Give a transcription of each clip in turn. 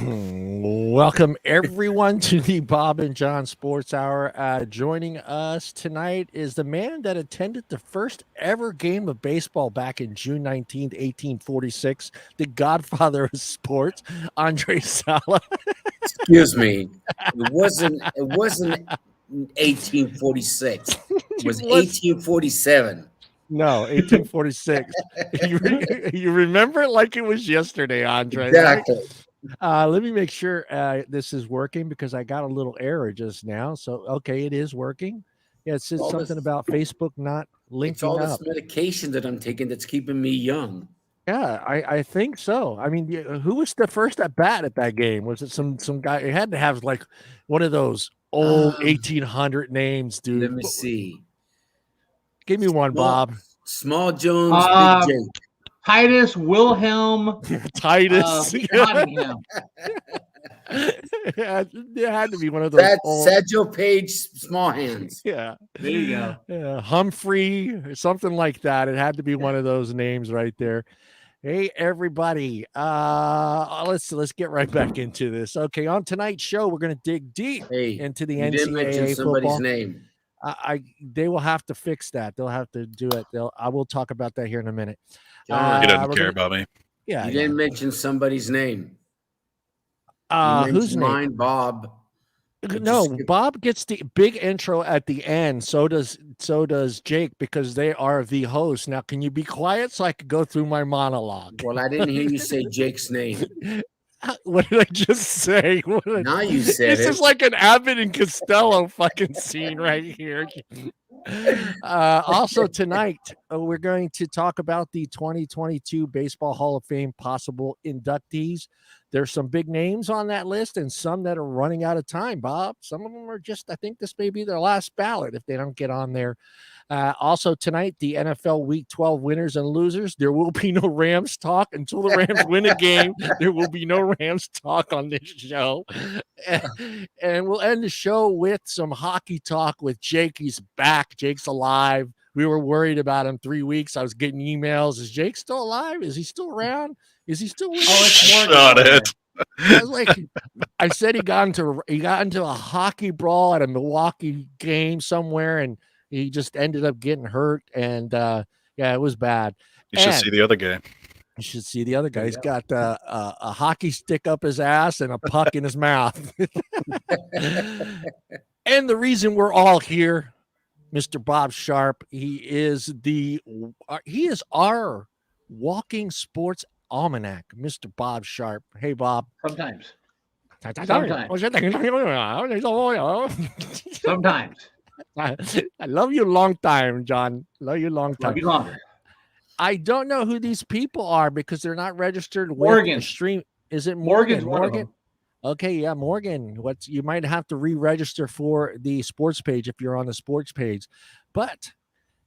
Welcome everyone to the Bob and John Sports Hour. Joining us tonight is the man that attended the first ever game of baseball back in June 19th, 1846, the Godfather of sports, Andre Sala. Excuse me. It wasn't 1846. It was It was 1847. no 1846. You remember it like it was yesterday, Andre, right? Exactly. Let me make sure this is working because I got a little error just now. So, okay, it is working. Yeah, it says All something this about Facebook not it's all linking this up. medication that I'm taking that's keeping me young. Yeah, I think so. I mean, who was the first at bat at that game? Was it some guy? It had to have like one of those old Um, 1800 names, Let dude. me see. Give me one, Small Bob. Small Jones, Big Jake. Titus Wilhelm Titus. Nottingham. It had to be one of those That's old. Sergio Page, Small Hands. Yeah. There you go. Yeah, Humphrey or something like that. It had to be one of those names right there. Hey everybody. Let's get right back into this. Okay, on tonight's show, we're gonna dig deep Hey, into the you didn't mention NCAA somebody's football. name. They will have to fix that. They'll have to do it. I will talk about that here in a minute. John, He doesn't we're care gonna- about me. Yeah. you yeah. didn't mention somebody's name. You Whose mentioned name? mine, Bob. No, Bob gets the big intro at the end. So does Jake because they are the host. Now, can you be quiet so I could go through my monologue? Well, I didn't hear you say Jake's name. What did I just say? Now you said This it. is like an Abbott and Costello fucking scene right here. Also tonight, we're going to talk about the 2022 Baseball Hall of Fame possible inductees. There's some big names on that list and some that are running out of time, Bob. Some of them are just, I think this may be their last ballot if they don't get on there. Also tonight, the NFL Week 12 winners and losers. There will be no Rams talk until the Rams win a game. There will be no Rams talk on this show. And we'll end the show with some hockey talk with Jake. He's back. Jake's alive. We were worried about him 3 weeks. I was getting emails. Is Jake still alive? Is he still around? Is he still with us? It's Morgan. Shut it. I was like, I said he got into a hockey brawl at a Milwaukee game somewhere, and he just ended up getting hurt. And yeah, it was bad. You should And see the other guy. you should see the other guy. He's got a hockey stick up his ass and a puck in his mouth. And the reason we're all here, Mr. Bob Sharp, he is our walking sports almanac, Mr. Bob Sharp. Hey, Bob. Sometimes. I love you long time, John. Love you long time. Maybe longer. I don't know who these people are because they're not registered with Morgan. Stream. Is it Morgan's Morgan? one of Morgan? them. Okay, yeah, Morgan. You might have to re-register for the sports page if you're on the sports page. But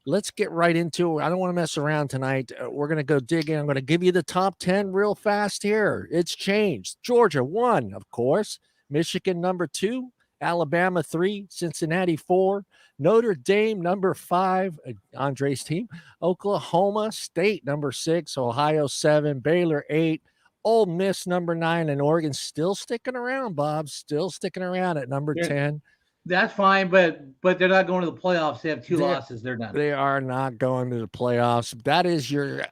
let's get right into it. I don't want to mess around tonight. We're going to go dig in. I'm going to give you the top 10 real fast here. It's changed. Georgia 1, of course. Michigan number 2. Alabama 3. Cincinnati 4. Notre Dame number 5. Andre's team. Oklahoma State number 6. Ohio 7. Baylor 8. Ole Miss number 9. And Oregon still sticking around, Bob. Still sticking around at number 10. That's fine, but they're not going to the playoffs. They have two losses. They're done. They are not going to the playoffs. That is your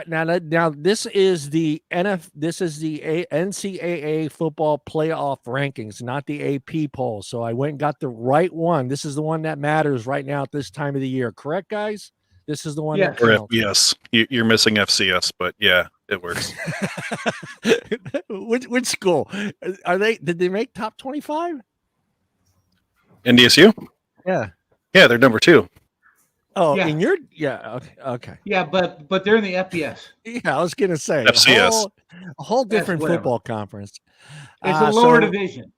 now. This is the This is the NCAA football playoff rankings, not the AP poll. So I went and got the right one. This is the one that matters right now at this time of the year. Correct, guys? This is the one that Or counts. yes, you're missing FCS, but yeah, it works. Which school are they? Did they make top 25? NDSU? Yeah. Yeah, they're number 2. Oh, Yeah. in your okay. Yeah, but they're in the FBS. Yeah, I was gonna say FCS. a whole different whatever. football conference. It's a lower division.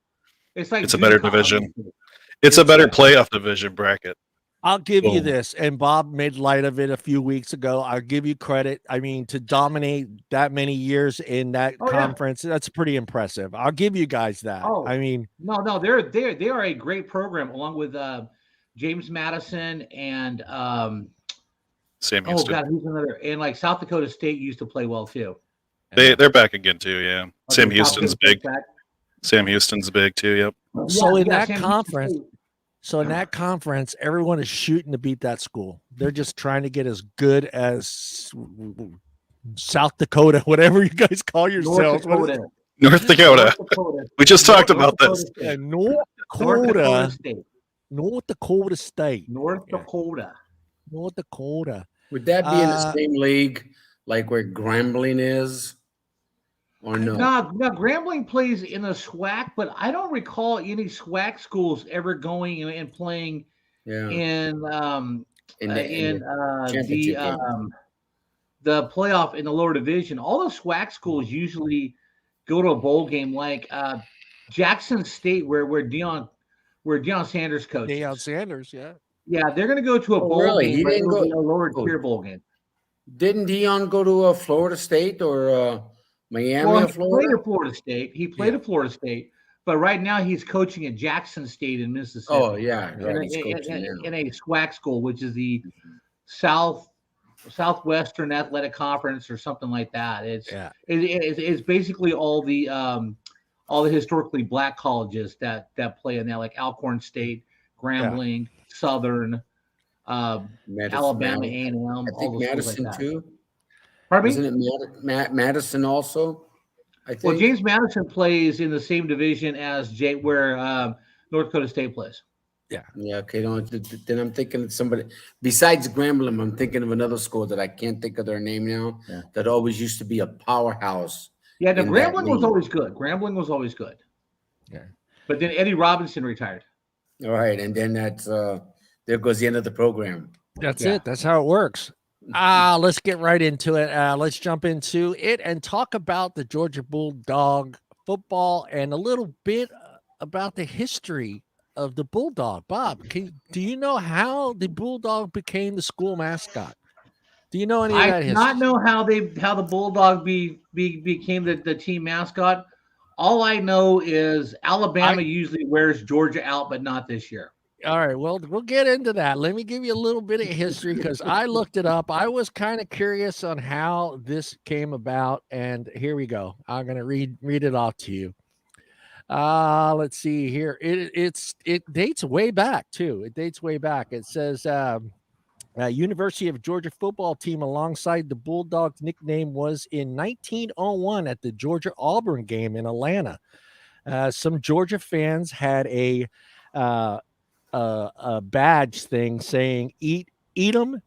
It's like It's a better junior college. division. It's a better playoff division bracket. I'll give you Boom. this, and Bob made light of it a few weeks ago. I'll give you credit. I mean, to dominate that many years in that Oh, yeah. conference, that's pretty impressive. I'll give you guys that. Oh. I mean, No, they are a great program along with James Madison and Sam Houston. who's another? And like South Dakota State used to play well too. They're back again too. Yeah. Are Sam they top Houston's 10 big. back? Sam Houston's big too. Yep. So in Yeah, that Sam conference, Houston State. so in that conference, everyone is shooting to beat that school. They're just trying to get as good as South Dakota, whatever you guys call yourselves. North What is Dakota. North Dakota. North Dakota. We just talked North about Dakota this. State. North North Dakota Dakota, State. North Dakota State, North Yeah. Dakota. North Dakota. Would that be in the Uh, same league like where Grambling is? Or no? Now Grambling plays in a SWAC, but I don't recall any SWAC schools ever going and playing Yeah. in championship game. the playoff in the lower division. All the SWAC schools usually go to a bowl game, like Jackson State, where Deion Sanders coaches. Deion Sanders, yeah. Yeah, they're going to go to a Oh, bowl really? game. He But didn't it'll go- be a lower Oh. tier bowl game. Didn't Dion go to Florida State or Miami Well, or he played Florida? at Florida State. He played at Florida State, but right now he's coaching at Jackson State in Mississippi. Oh, yeah. in, Right. a, He's coaching now. in a SWAC school, which is the Southwestern Athletic Conference or something like that. It's basically all the historically black colleges that play in that, like Alcorn State, Grambling, Southern, Madison, Alabama Madison. A&M. I all think those schools Madison like that. too. Pardon me? Isn't it Madison also? I think. Well, James Madison plays in the same division as where North Dakota State plays. Yeah. Okay. No, then I'm thinking of somebody besides Grambling. I'm thinking of another school that I can't think of their name now. Yeah. That always used to be a powerhouse. Yeah, the in that Grambling was league. always good. Grambling was always good. Yeah. But then Eddie Robinson retired. All right, and then that's there goes the end of the program. That's Yeah. it. That's how it works. Let's get right into it. Let's jump into it and talk about the Georgia Bulldog football and a little bit about the history of the Bulldog. Bob, do you know how the Bulldog became the school mascot? Do you know any of I that do history? not know how the Bulldog became the team mascot. All I know is Alabama usually wears Georgia out, but not this year. All right, well, we'll get into that. Let me give you a little bit of history because I looked it up. I was kind of curious on how this came about, and here we go. I'm going to read it off to you. Let's see here. It dates way back too. It dates way back. It says University of Georgia football team alongside the Bulldogs nickname was in 1901 at the Georgia Auburn game in Atlanta. Some Georgia fans had a badge thing saying eat 'em.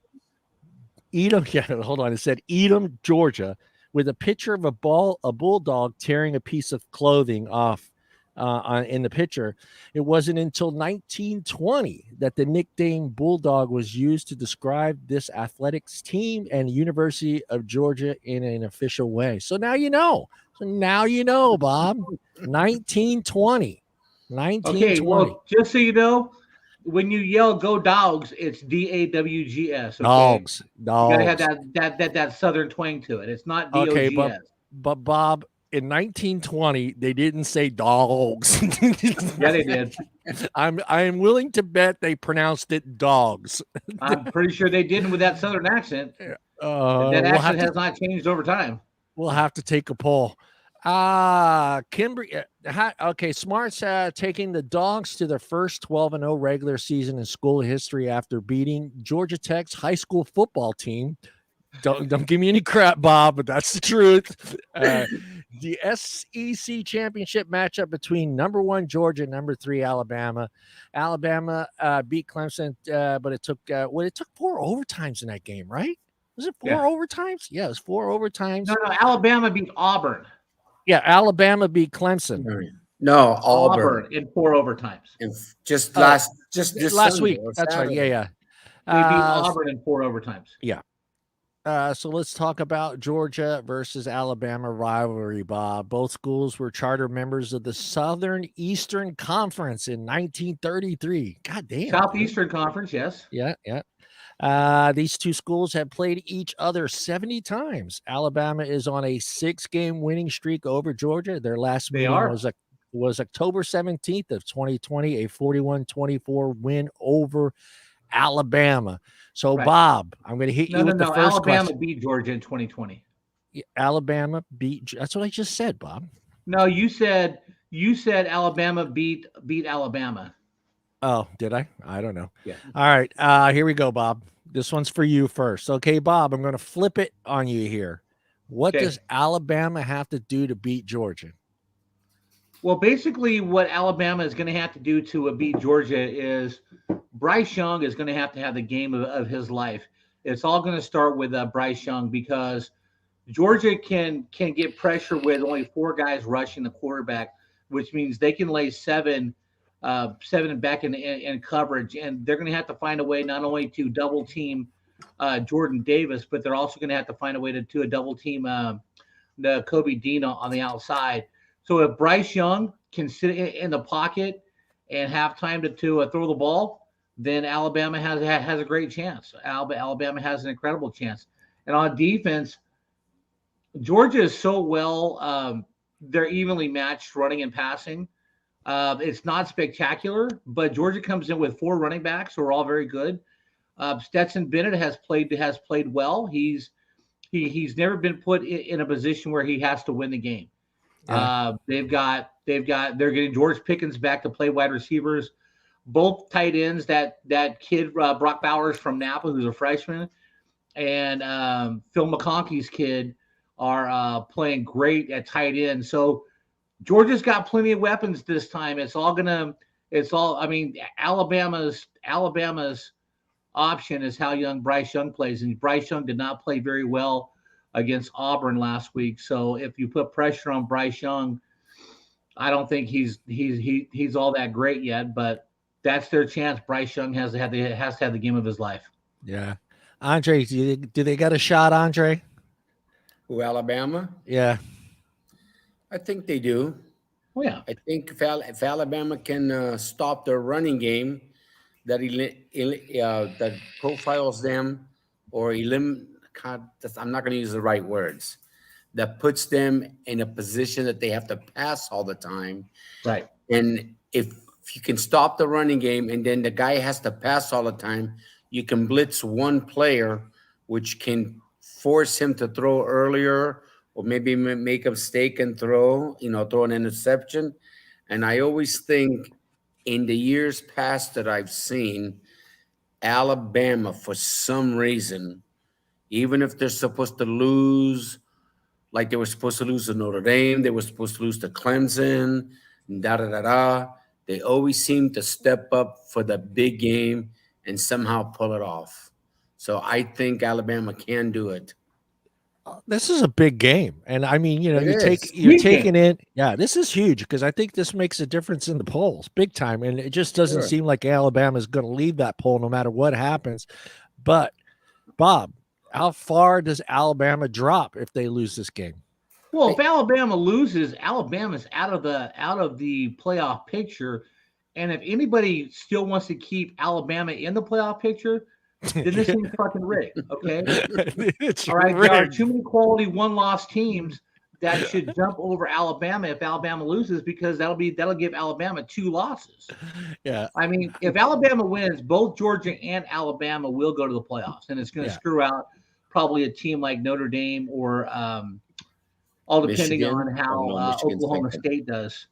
Yeah, hold on. It said eat 'em Georgia with a picture of a bulldog tearing a piece of clothing off in the picture. It wasn't until 1920 that the nickname Bulldog was used to describe this athletics team and University of Georgia in an official way. So now you know. Bob. 1920. 1920. Okay, well, just so you know, when you yell "Go Dogs," it's DAWGS. Okay? Dogs. You gotta have that southern twang to it. It's not DOGS. Okay, but Bob, in 1920, they didn't say dogs. Yeah, they did. I am willing to bet they pronounced it dogs. I'm pretty sure they didn't with that southern accent. That We'll accent has not changed over time. We'll have to take a poll. Kimbry, okay, Smart's taking the Dogs to their first 12-0 regular season in school history after beating Georgia Tech's high school football team. Don't give me any crap, Bob, but that's the truth. The SEC championship matchup between number 1 Georgia and number 3 Alabama. Alabama beat Clemson, but it took 4 overtimes in that game, right? Was it 4 overtimes? Yeah, it was 4 overtimes. No, Alabama beat Auburn. Yeah, Alabama beat Clemson. No, Auburn in 4 overtimes. and just last Last Sunday week. or That's right. Saturday. Yeah. They beat Auburn in 4 overtimes. So let's talk about Georgia versus Alabama rivalry, Bob. Both schools were charter members of the Southern Eastern Conference in 1933. God damn. Southeastern Conference, yes. Yeah. These two schools have played each other 70 times. Alabama is on a 6-game winning streak over Georgia. Their last They meeting are. was October 17th of 2020, a 41-24 win over Alabama. So, Right. Bob, I'm going to hit you with the first Alabama question. beat Georgia in 2020. Alabama beat. That's what I just said, Bob. No, you said Alabama beat Alabama. Oh, did I? I don't know. Yeah. All right. Here we go, Bob. This one's for you first. Okay, Bob, I'm going to flip it on you here. What Okay. does Alabama have to do to beat Georgia? Well, basically, what Alabama is going to have to do to beat Georgia is Bryce Young is going to have the game of his life. It's all going to start with Bryce Young because Georgia can get pressure with only 4 guys rushing the quarterback, which means they can lay seven back in coverage, and they're going to have to find a way not only to double team Jordan Davis, but they're also going to have to find a way to a double team the Kobe Dean on the outside. So if Bryce Young can sit in the pocket and have time to throw the ball, then Alabama has a great chance. Alabama has an incredible chance. And on defense, Georgia is so well, they're evenly matched running and passing. It's not spectacular, but Georgia comes in with 4 running backs who are all very good. Stetson Bennett has played well. He's never been put in a position where he has to win the game. Yeah. They're getting George Pickens back to play wide receivers. Both tight ends, that kid Brock Bowers from Napa, who's a freshman, and Phil McConkey's kid are playing great at tight end. So Georgia's got plenty of weapons this time. I mean, Alabama's option is how young Bryce Young plays, and Bryce Young did not play very well against Auburn last week. So if you put pressure on Bryce Young, I don't think he's all that great yet, but that's their chance. Bryce Young has to have the game of his life. Yeah. Andre, do they got a shot, Andre? Who, Alabama? Yeah. I think they do. Oh, yeah. I think if Alabama can stop their running game that that profiles them or I'm not going to use the right words, that puts them in a position that they have to pass all the time. Right. And if you can stop the running game and then the guy has to pass all the time, you can blitz one player, which can force him to throw earlier or maybe make a mistake and throw an interception. And I always think in the years past that I've seen, Alabama, for some reason, even if they're supposed to lose, like they were supposed to lose to Notre Dame, they were supposed to lose to Clemson, they always seem to step up for the big game and somehow pull it off. So I think Alabama can do it. This is a big game, and I mean, you're taking in. Yeah, this is huge because I think this makes a difference in the polls, big time, and it just doesn't seem like Alabama is going to leave that poll no matter what happens. But Bob, how far does Alabama drop if they lose this game? Well, if Alabama loses, Alabama's out of the playoff picture, and if anybody still wants to keep Alabama in the playoff picture, then this thing's fucking rigged, okay? All right, rigged. There are too many quality one-loss teams that should jump over Alabama if Alabama loses because that'll give Alabama 2 losses. Yeah. I mean, if Alabama wins, both Georgia and Alabama will go to the playoffs, and it's going to screw out probably a team like Notre Dame or all depending on how Oklahoma State does,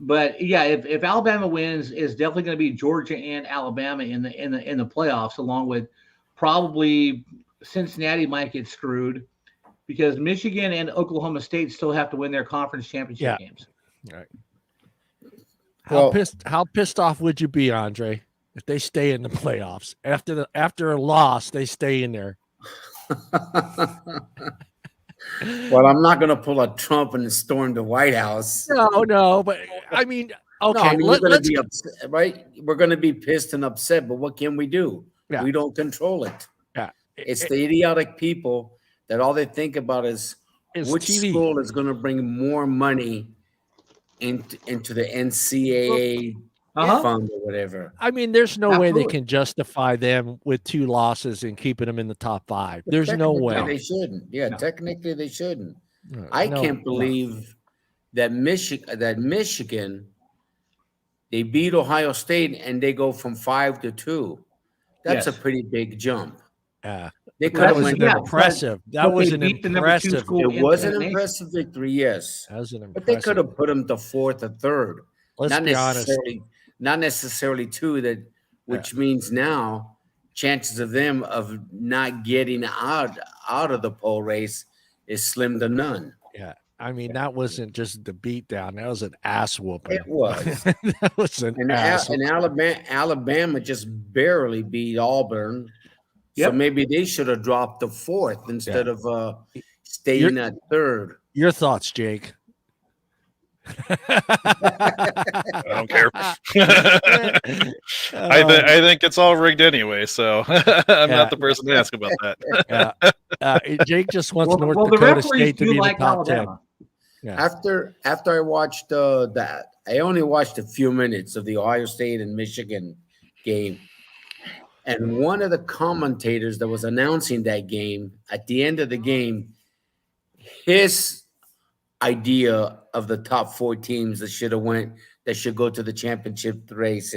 But if Alabama wins, it's definitely going to be Georgia and Alabama in the playoffs, along with probably Cincinnati might get screwed because Michigan and Oklahoma State still have to win their conference championship games. All right. How pissed off would you be, Andre, if they stay in the playoffs after a loss? They stay in there. Well, I'm not going to pull a Trump and storm the White House. No, but I mean, okay, we're going to be upset, right? We're going to be pissed and upset, but what can we do? Yeah. We don't control it. Yeah, it's the idiotic people that all they think about is which TV. School is going to bring more money into the NCAA fund or whatever. I mean, there's no way they can justify them with 2 losses and keeping them in the top 5. There's no way. They shouldn't. Yeah, technically they shouldn't. I can't believe that Michigan, they beat Ohio State and they go from 5 to 2. That's a pretty big jump. Yeah. They That could was have an went. impressive. That was an impressive. It was an impressive victory, yes. That was an But they impressive. could have put them to fourth or third. Let's be honest. Not necessarily two. That which means now chances of them of not getting out of the pole race is slim to none. Yeah. I mean, that wasn't just the beatdown. That was an ass whooping. It was. That was an ass. And Alabama just barely beat Auburn. Yep. So maybe they should have dropped to fourth instead of staying at third. Your thoughts, Jake? I don't care. I think it's all rigged anyway, so I'm not the person to ask about that. Jake just wants North the Dakota referees State to do be like the top Alabama. 10. Yeah. After I watched that, I only watched a few minutes of the Ohio State and Michigan game. And one of the commentators that was announcing that game, at the end of the game, his idea of the top 4 teams that should go to the championship race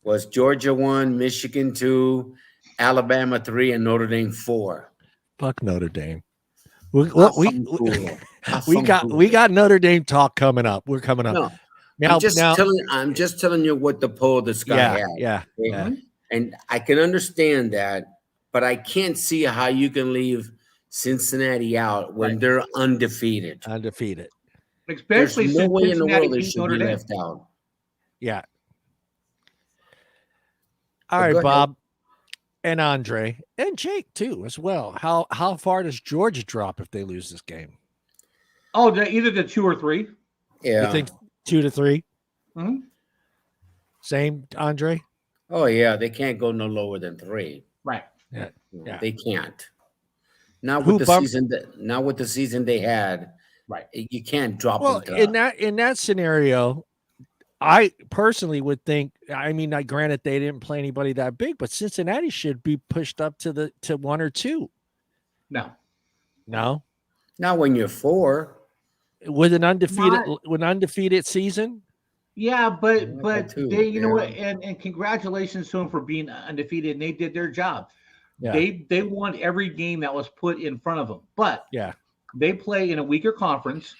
was Georgia 1, Michigan 2, Alabama 3, and Notre Dame 4. Fuck Notre Dame. We got Notre Dame talk coming up. We're coming up. No, I'm just telling you what the poll this guy had. Yeah. And I can understand that, but I can't see how you can leave Cincinnati out when they're undefeated. Especially There's no way in the world they beat should Notre be Dame. left out. Yeah. All right, Bob and Andre and Jake too as well. How far does Georgia drop if they lose this game? Oh, either the 2 or 3. Yeah. You think 2 to 3? Mm-hmm. Same, Andre? Oh yeah, they can't go no lower than 3. Right. Yeah. They can't. Not with the season they had. Right. You can't drop them. Well, in that scenario, I personally would think. I mean, granted they didn't play anybody that big, but Cincinnati should be pushed up to 1 or 2. No. Not when you're 4 with an undefeated season. Yeah, but they, you know what, and congratulations to them for being undefeated, and they did their job. Yeah. They won every game that was put in front of them, but they play in a weaker conference,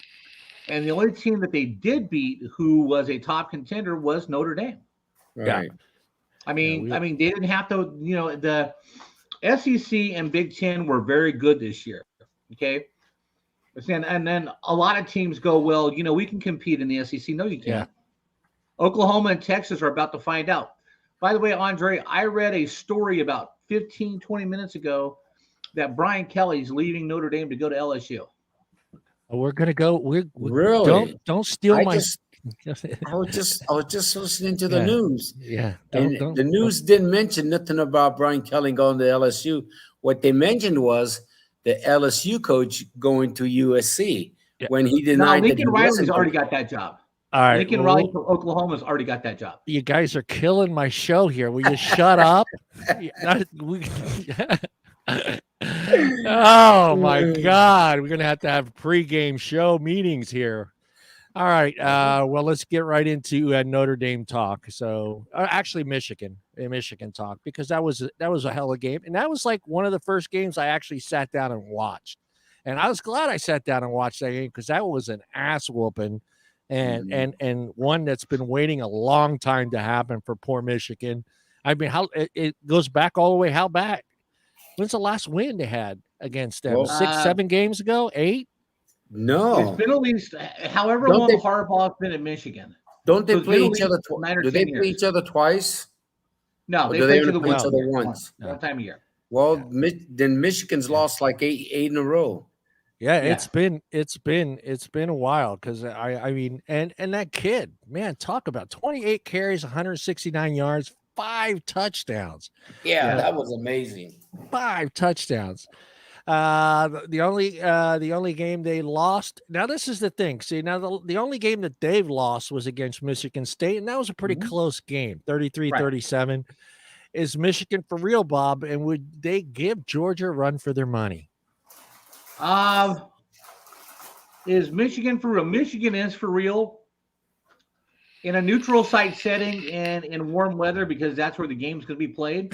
and the only team that they did beat, who was a top contender, was Notre Dame. Right. I mean, they didn't have to. You know, the SEC and Big Ten were very good this year. Okay. And then a lot of teams go, well, you know, we can compete in the SEC. No, you can't. Yeah. Oklahoma and Texas are about to find out. By the way, Andre, I read a story about 15, 20 minutes ago that Brian Kelly's leaving Notre Dame to go to LSU. We're going to go. Really? Don't steal my. I was just listening to the news. Yeah. The news didn't mention nothing about Brian Kelly going to LSU. What they mentioned was the LSU coach going to USC when he denied. Lincoln Riley's already got that job. All right, Lincoln Riley from Oklahoma's already got that job. You guys are killing my show here. Will you shut up? Oh my God, we're gonna have to have pregame show meetings here. All right, well, let's get right into Notre Dame talk. So, actually, Michigan talk, because that was a hell of a game, and that was like one of the first games I actually sat down and watched, and I was glad I sat down and watched that game because that was an ass whooping. And one that's been waiting a long time to happen for poor Michigan. I mean, how it goes back all the way. How back? When's the last win they had against them? 6, 7 games ago? 8? No. It's been at least however long Harbaugh's been at Michigan. Don't they play each other twice? Do they play each other twice? No, they play each other once. One time a year. Well, then Michigan's lost like eight in a row. Yeah, it's been a while because I mean, and that kid, man, talk about 28 carries, 169 yards, 5 touchdowns. Yeah, that was amazing. 5 touchdowns. The only game they lost. Now this is the thing. See, now the only game that they've lost was against Michigan State, and that was a pretty close game, 33-37. Is Michigan for real, Bob? And would they give Georgia a run for their money? Is Michigan for real? Michigan is for real in a neutral site setting and in warm weather because that's where the game's going to be played.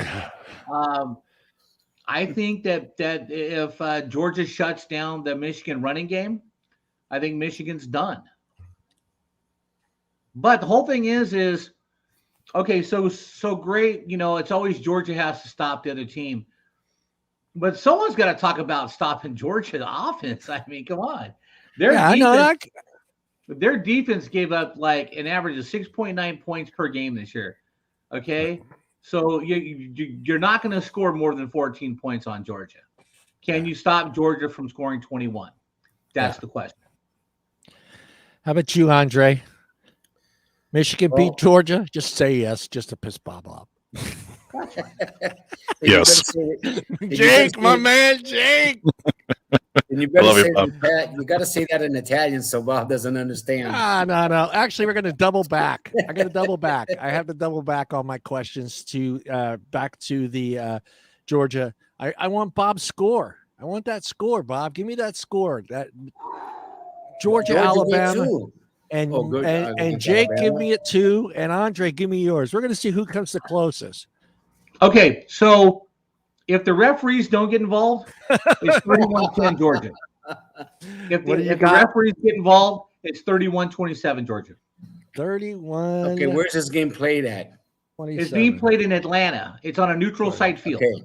I think that if Georgia shuts down the Michigan running game, I think Michigan's done. But the whole thing is okay. So great. It's always Georgia has to stop the other team, but someone's got to talk about stopping Georgia the offense. I mean, come on. Their defense gave up like an average of 6.9 points per game this year. Okay. So you're not going to score more than 14 points on Georgia. Can you stop Georgia from scoring 21? That's the question. How about you, Andre? Michigan beat Georgia? Just say yes, just to piss Bob off. Yes. Jake, my man, Jake. And you better say you got to say that in Italian so Bob doesn't understand. No. Actually, we're going to double back. I got to double back. I have to double back on my questions to back to the Georgia. I want Bob's score. I want that score, Bob. Give me that score. That Georgia Alabama. And Jake, Alabama. give me it too. And Andre, give me yours. We're going to see who comes the closest. Okay, so if the referees don't get involved, it's 31-10 Georgia. If the referees get involved, it's 31-27 Georgia. 31. Okay, where's this game played at? 27. It's being played in Atlanta. It's on a neutral site field. Okay.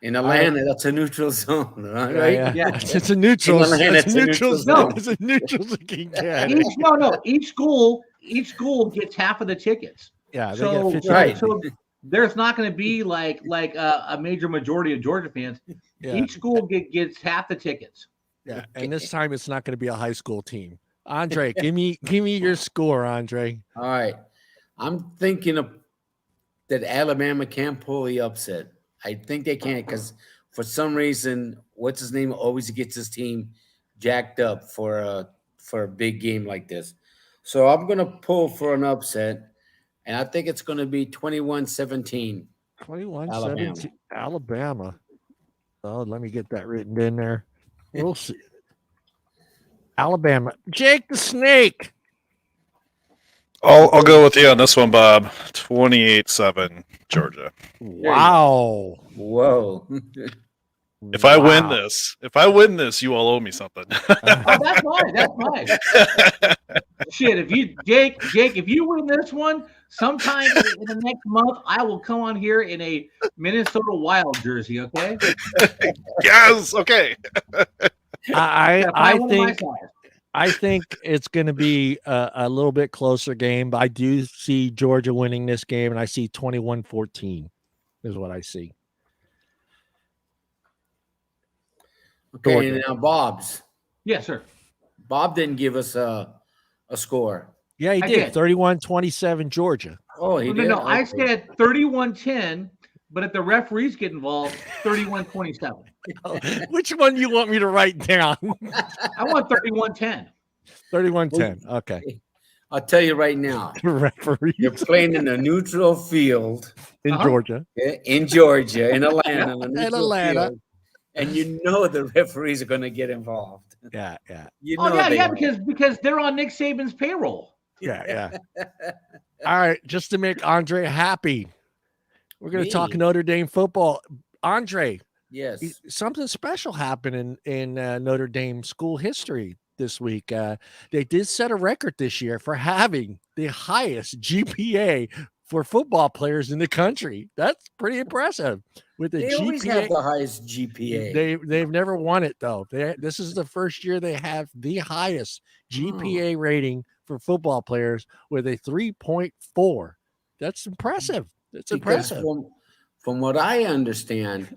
In Atlanta, that's a neutral zone, right? Yeah. It's a neutral. It's a neutral zone. It's a neutral zone. Each school gets half of the tickets. Yeah. So, get 50. right. So there's not going to be like a major majority of Georgia fans. Yeah. Each school gets half the tickets. Yeah, and this time it's not going to be a high school team. Andre, give me your score, Andre. All right, I'm thinking that Alabama can't pull the upset. I think they can't because for some reason, what's his name always gets his team jacked up for a big game like this. So I'm going to pull for an upset, and I think it's going to be 21-17. 21-17 Alabama. Oh, let me get that written in there. We'll see. Alabama. Jake the Snake. I'll go with you on this one, Bob. 28-7 Georgia. Wow. Whoa. If I win this, you all owe me something. That's fine. Shit, Jake, if you win this one, sometime in the next month, I will come on here in a Minnesota Wild jersey, okay? Yes, okay. I think it's going to be a little bit closer game, but I do see Georgia winning this game, and I see 21-14 is what I see. Okay, Georgia. now Bob's. Yes, sir. Bob didn't give us a score. Yeah, he did. 31-27 Georgia. Oh, he did? No, I said 31-10, but if the referees get involved, 31-27. Which one you want me to write down? I want 31-10. 31-10. Okay. I'll tell you right now. Referees. You're playing in a neutral field. In Georgia. In Georgia, in Atlanta. In Atlanta. Field, and you know the referees are going to get involved. Yeah. You know because they're on Nick Saban's payroll. Yeah. All right, just to make Andre happy, we're going to talk Notre Dame football. Andre, yes, something special happened in Notre Dame school history this week. They did set a record this year for having the highest GPA for football players in the country. That's pretty impressive. They always have the highest GPA. They've never won it though. This is the first year they have the highest GPA rating for football players with a 3.4. That's impressive. That's impressive. From what I understand,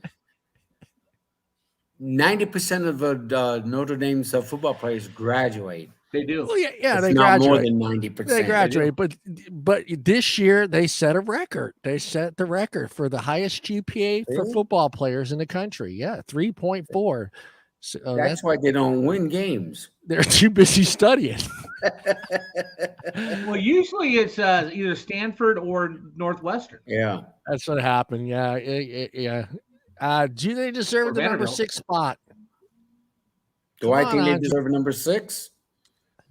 90% of Notre Dame's football players graduate. They do. Well, yeah, it's they not graduate. More than 90%. They graduate, but this year they set a record. They set the record for the highest GPA for football players in the country. Yeah, 3.4. So, that's why they don't win games. They're too busy studying. Well, usually it's either Stanford or Northwestern. Yeah, that's what happened. Yeah. Do they deserve the number 6 spot? Do I think they deserve a number 6?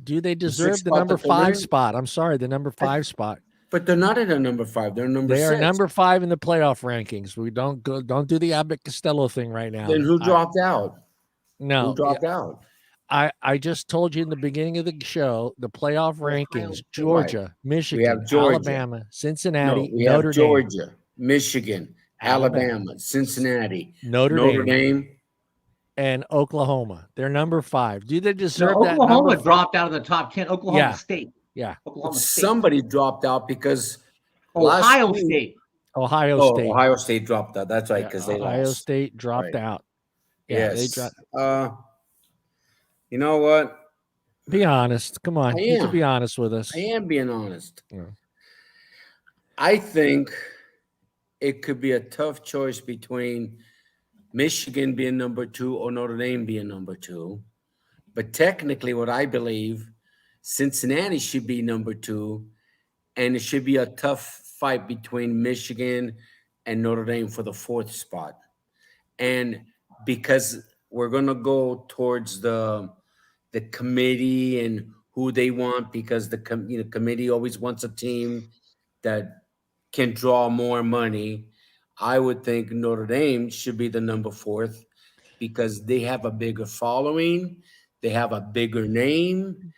Do they deserve the number 5 spot? I'm sorry, the number 5 spot. But they're not at a number 5. They're number 6. They are number 5 in the playoff rankings. We don't do the Abbott Costello thing right now. Then who dropped out? No, Who dropped out? I just told you in the beginning of the show, the playoff rankings: Georgia, Michigan, Georgia. Alabama, Cincinnati, we Notre have Dame, Georgia, Michigan, Alabama, Cincinnati, Notre Dame, and Oklahoma. They're number 5. Do they deserve that? Oklahoma dropped out of the top 10. Oklahoma State. Yeah. Oklahoma State. Somebody dropped out because Ohio State. Ohio State. Ohio State dropped out. That's right, because they lost. Ohio State dropped out. Yeah, yes. they dropped. You know what? Be honest. Come on. You can be honest with us. I am being honest. Yeah. I think it could be a tough choice between Michigan being number 2 or Notre Dame being number 2. But technically, what I believe, Cincinnati should be number 2, and it should be a tough fight between Michigan and Notre Dame for the 4th spot. And because we're going to go towards the committee and who they want, because the committee always wants a team that can draw more money. I would think Notre Dame should be the number 4th because they have a bigger following. They have a bigger name.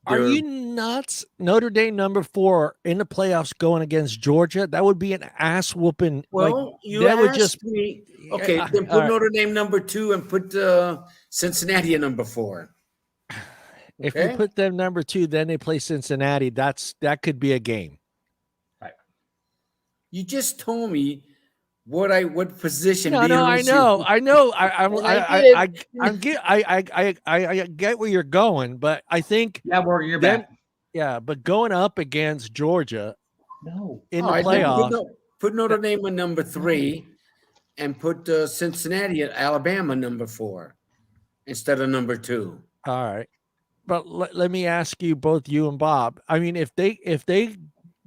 Are you nuts? Notre Dame number 4 in the playoffs going against Georgia? That would be an ass whooping. Well, that would just me. Okay, then put Notre Dame number 2 and put Cincinnati at number 4. If you put them number 2, then they play Cincinnati. That could be a game. Right. You just told me what position. No, I know. I get where you're going, but I think where you're back. Yeah, but going up against Georgia, in the playoffs, playoff, put Notre Dame at number 3, and put Cincinnati at Alabama number 4 instead of number 2. All right. But let me ask you, both you and Bob. I mean, if they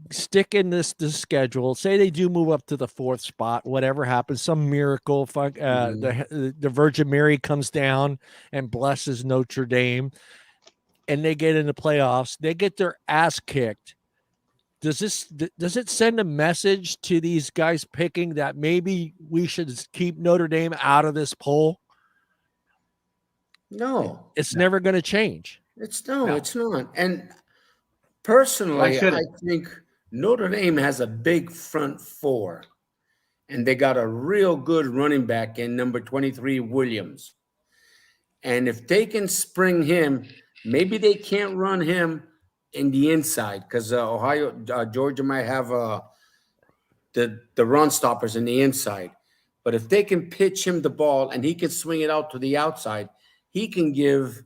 stick in this schedule, say they do move up to the 4th spot, whatever happens, some miracle, the Virgin Mary comes down and blesses Notre Dame, and they get in the playoffs, they get their ass kicked. Does it send a message to these guys picking that maybe we should keep Notre Dame out of this poll? No, it's never going to change. It's not. And personally, I think Notre Dame has a big front 4, and they got a real good running back in number 23, Williams. And if they can spring him, maybe they can't run him in the inside because Georgia might have the run stoppers in the inside. But if they can pitch him the ball and he can swing it out to the outside, he can give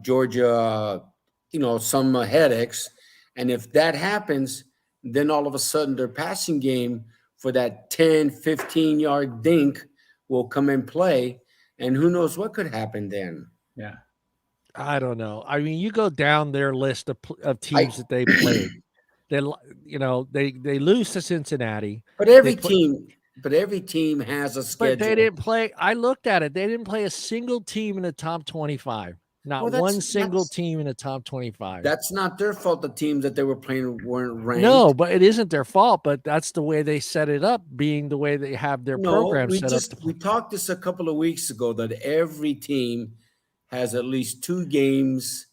Georgia, some headaches. And if that happens, then all of a sudden their passing game for that 10, 15-yard dink will come and play. And who knows what could happen then. Yeah. I don't know. I mean, you go down their list of teams that they played. They lose to Cincinnati. But every team has a schedule. But they didn't play. I looked at it. They didn't play a single team in the top 25. Not one single team in the top 25. That's not their fault. The teams that they were playing weren't ranked. No, but it isn't their fault. But that's the way they set it up, being the way they have their program set up. We talked this a couple of weeks ago that every team has at least 2 games.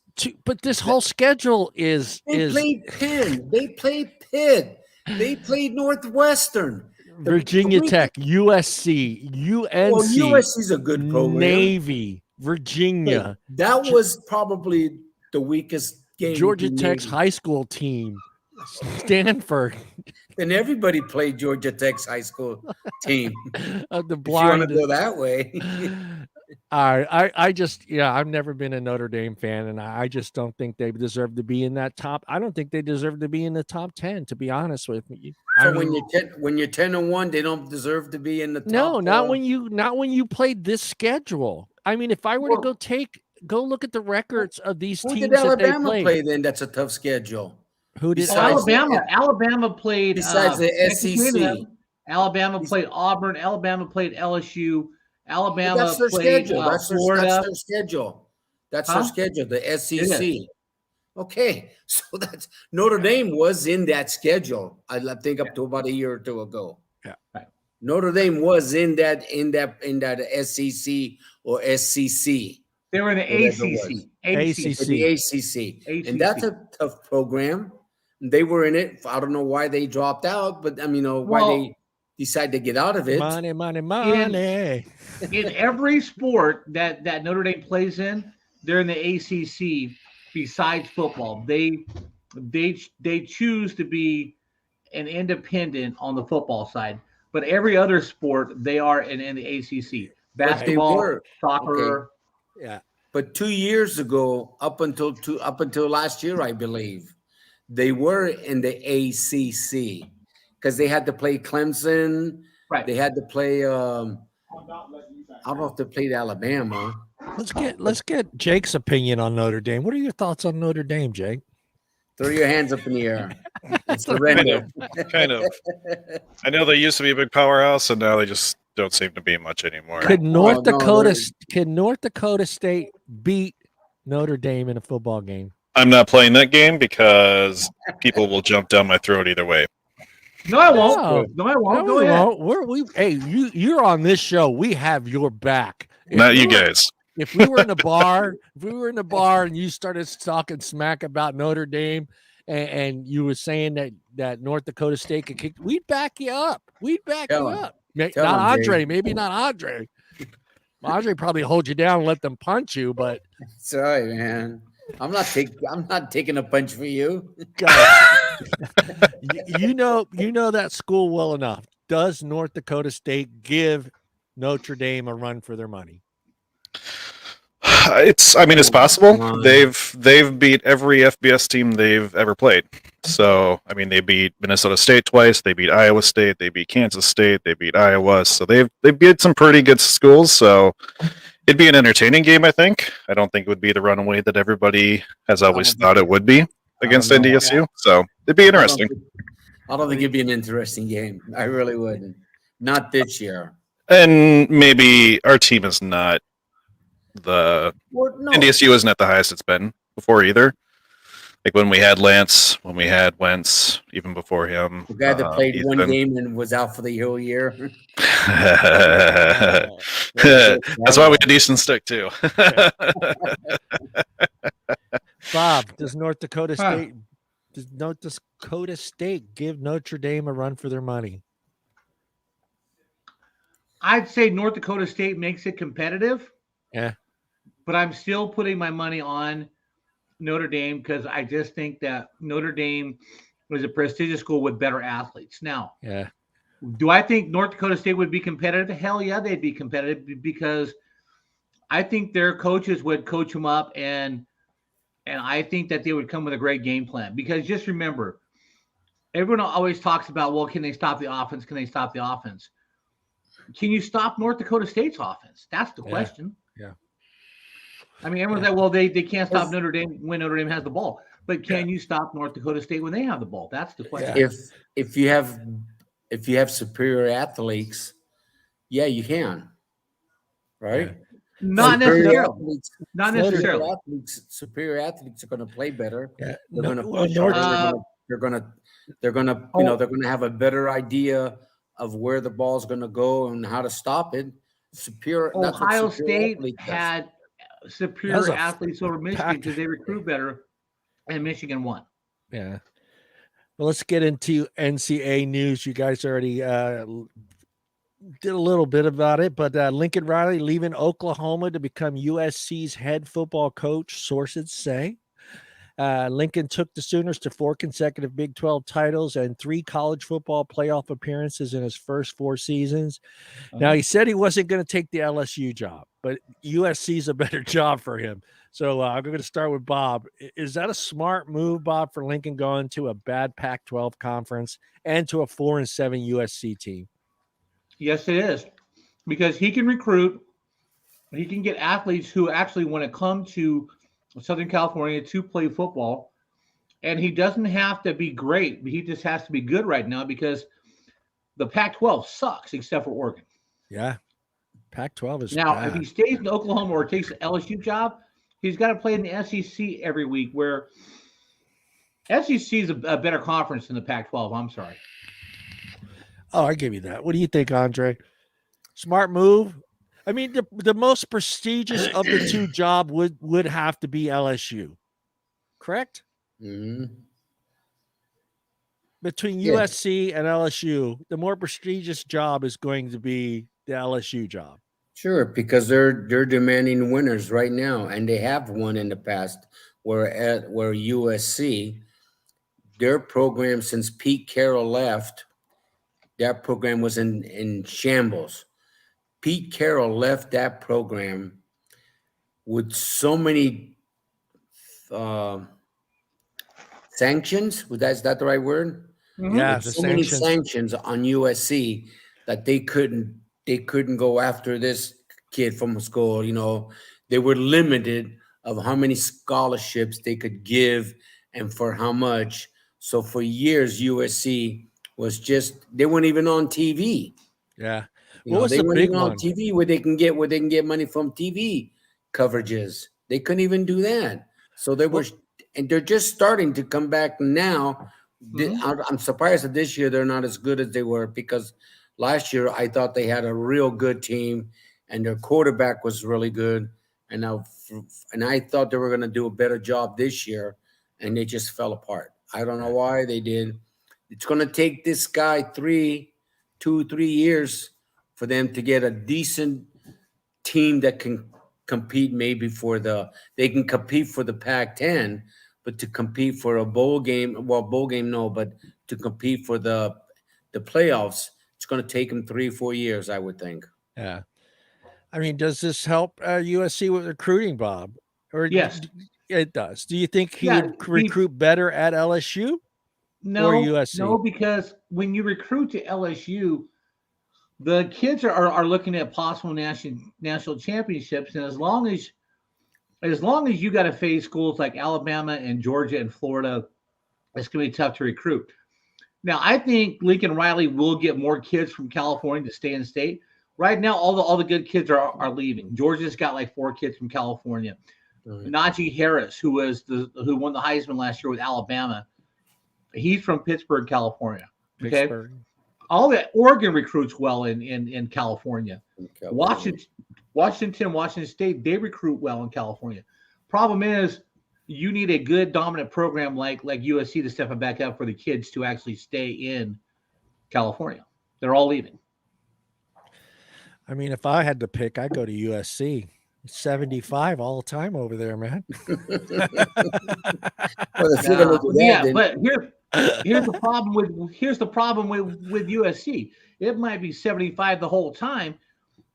But this whole schedule is. They played Penn. They played Pitt. They played Northwestern. Virginia Tech, USC, UNC. Well, USC's a good program. Navy, Virginia. That was probably the weakest game. Georgia Tech's high school team. Stanford. And everybody played Georgia Tech's high school team. The blind. If you want to go that way. I've never been a Notre Dame fan, and I just don't think they deserve to be in that top. I don't think they deserve to be in the top 10, to be honest with you. So when you're 10-1, they don't deserve to be in the top. No, not when you played this schedule. I mean, if I were to go look at the records of these teams did that Alabama they played. Play then? That's a tough schedule. Who did Alabama played besides the SEC? Alabama played Auburn. Alabama played LSU. Alabama that's their played schedule. That's Florida. That's their schedule. That's their schedule. The SEC. Okay, so that's Notre Dame was in that schedule. I think up to about a year or two ago. Yeah. Right. Notre Dame was in that SEC or SCC. They were in the Whatever it ACC. was. ACC. The ACC. And that's a tough program. They were in it. I don't know why they dropped out, but I mean, why they decided to get out of it. Money. In every sport that Notre Dame plays in, they're in the ACC. Besides football, they choose to be an independent on the football side, but every other sport they are in the ACC. Basketball, soccer. Okay. Yeah. But 2 years ago, up until last year, I believe, they were in the ACC because they had to play Clemson. Right. They had to play. I don't know if they played Alabama. Let's get Jake's opinion on Notre Dame. What are your thoughts on Notre Dame, Jake? Throw your hands up in the air. It's surrender. Kind of. I know they used to be a big powerhouse, and now they just don't seem to be much anymore. Could North Dakota State beat Notre Dame in a football game? I'm not playing that game because people will jump down my throat either way. No, I won't. No, I won't. Go ahead. You're on this show. We have your back. Not you guys. If we were in a bar, and you started talking smack about Notre Dame and you were saying that North Dakota State could kick, we'd back you up. Not Andre, maybe not Andre. Andre probably hold you down and let them punch you, but sorry, man. I'm not taking a punch for you. you know that school well enough. Does North Dakota State give Notre Dame a run for their money? It's possible. They've beat every FBS team they've ever played. So, I mean, they beat Minnesota State twice, they beat Iowa State, they beat Kansas State, they beat Iowa. So they beat some pretty good schools. So it'd be an entertaining game, I think. I don't think it would be the runaway that everybody has always thought it would be against NDSU. So it'd be interesting. I don't think it'd be an interesting game. I really wouldn't. Not this year. And maybe our team is not NDSU isn't at the highest it's been before either. Like when we had Lance, when we had Wentz, even before him. The guy that played one game and was out for the whole year. That's why we had Easton Stick too. Bob, does North Dakota State give Notre Dame a run for their money? I'd say North Dakota State makes it competitive. Yeah. But I'm still putting my money on Notre Dame because I just think that Notre Dame was a prestigious school with better athletes. Now, do I think North Dakota State would be competitive? Hell yeah, they'd be competitive because I think their coaches would coach them up and I think that they would come with a great game plan. Because just remember, everyone always talks about, well, can they stop the offense? Can they stop the offense? Can you stop North Dakota State's offense? That's the question. Yeah. I mean, everyone's like, well, they can't stop Notre Dame when Notre Dame has the ball. But can you stop North Dakota State when they have the ball? That's the question. If you have superior athletes, yeah, you can. Right? Yeah. Not necessarily. Not necessarily. Superior athletes are going to play better. Yeah. They're going to push harder. They're going to have a better idea of where the ball's going to go and how to stop it. Ohio State had superior athletes over Michigan because they recruit better, and Michigan won. Yeah. Well, let's get into NCAA news. You guys already did a little bit about it, but Lincoln Riley leaving Oklahoma to become USC's head football coach, sources say. Lincoln took the Sooners to 4 consecutive Big 12 titles and 3 college football playoff appearances in his first 4 seasons. Now, he said he wasn't going to take the LSU job, but USC's a better job for him. So I'm going to start with Bob. Is that a smart move, Bob, for Lincoln going to a bad Pac-12 conference and to a 4-7 USC team? Yes, it is, because he can recruit. He can get athletes who actually want to come to Southern California to play football, and he doesn't have to be great. He just has to be good right now because the Pac-12 sucks except for Oregon. Yeah, Pac-12 is now. bad. If he stays in Oklahoma or takes an LSU job, he's got to play in the SEC every week, where SEC is a better conference than the Pac-12. I'm sorry. Oh, I give you that. What do you think, Andre? Smart move. I mean, the most prestigious of the two job would have to be LSU, correct? Mm-hmm. Between USC and LSU, the more prestigious job is going to be the LSU job. Sure, because they're demanding winners right now, and they have won in the past. Where USC, their program since Pete Carroll left, that program was in shambles. Pete Carroll left that program with so many sanctions. Is that the right word? Mm-hmm. Yeah, With so many sanctions on USC that they couldn't go after this kid from school. You know, they were limited of how many scholarships they could give and for how much. So for years, USC was they weren't even on TV. Yeah. What was the big one on TV where they can get money from TV coverages? They couldn't even do that. So and they're just starting to come back now. Mm-hmm. I'm surprised that this year they're not as good as they were, because last year I thought they had a real good team and their quarterback was really good. And I thought they were going to do a better job this year, and they just fell apart. I don't know why they did. It's going to take this guy 2-3 years for them to get a decent team that can compete they can compete for the Pac-10, but to compete for a bowl game, but to compete for the playoffs, it's going to take them 3-4 years, I would think. Yeah. I mean, does this help USC with recruiting, Bob? Or yes, it does. Do you think he would recruit better at LSU? No, or USC? No, because when you recruit to LSU, the kids are looking at possible national championships, and as long as you got to face schools like Alabama and Georgia and Florida, it's going to be tough to recruit. Now, I think Lincoln Riley will get more kids from California to stay in state. Right now, all the good kids are leaving. Georgia's got like 4 kids from California. Right. Najee Harris, who won the Heisman last year with Alabama, he's from Pittsburgh, California. Okay, Pittsburgh. All that Oregon recruits well in California. Washington State, they recruit well in California. Problem is, you need a good dominant program like USC to step it back up for the kids to actually stay in California. They're all leaving. I mean, if I had to pick, I'd go to USC. 75 all the time over there, man. But here's the problem with USC. It might be 75 the whole time,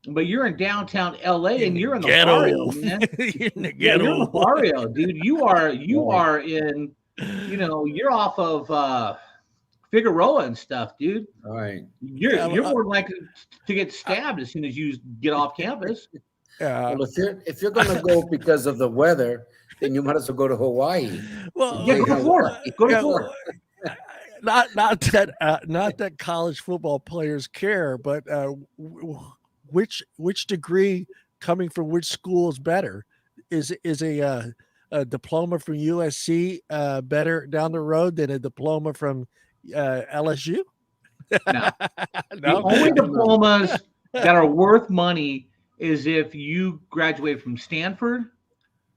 but you're in downtown LA and you're in the barrio, man. You're in the barrio, dude. You are in, you're off of Figueroa and stuff, dude. All right. You're more likely to get stabbed as soon as you get off campus. Well, if you're going to go because of the weather, then you might as well go to Hawaii. Well, go to Florida. Go to Florida. Not that college football players care, but which degree coming from which school is better? Is a diploma from USC better down the road than a diploma from LSU? No. The only diplomas that are worth money is if you graduate from Stanford,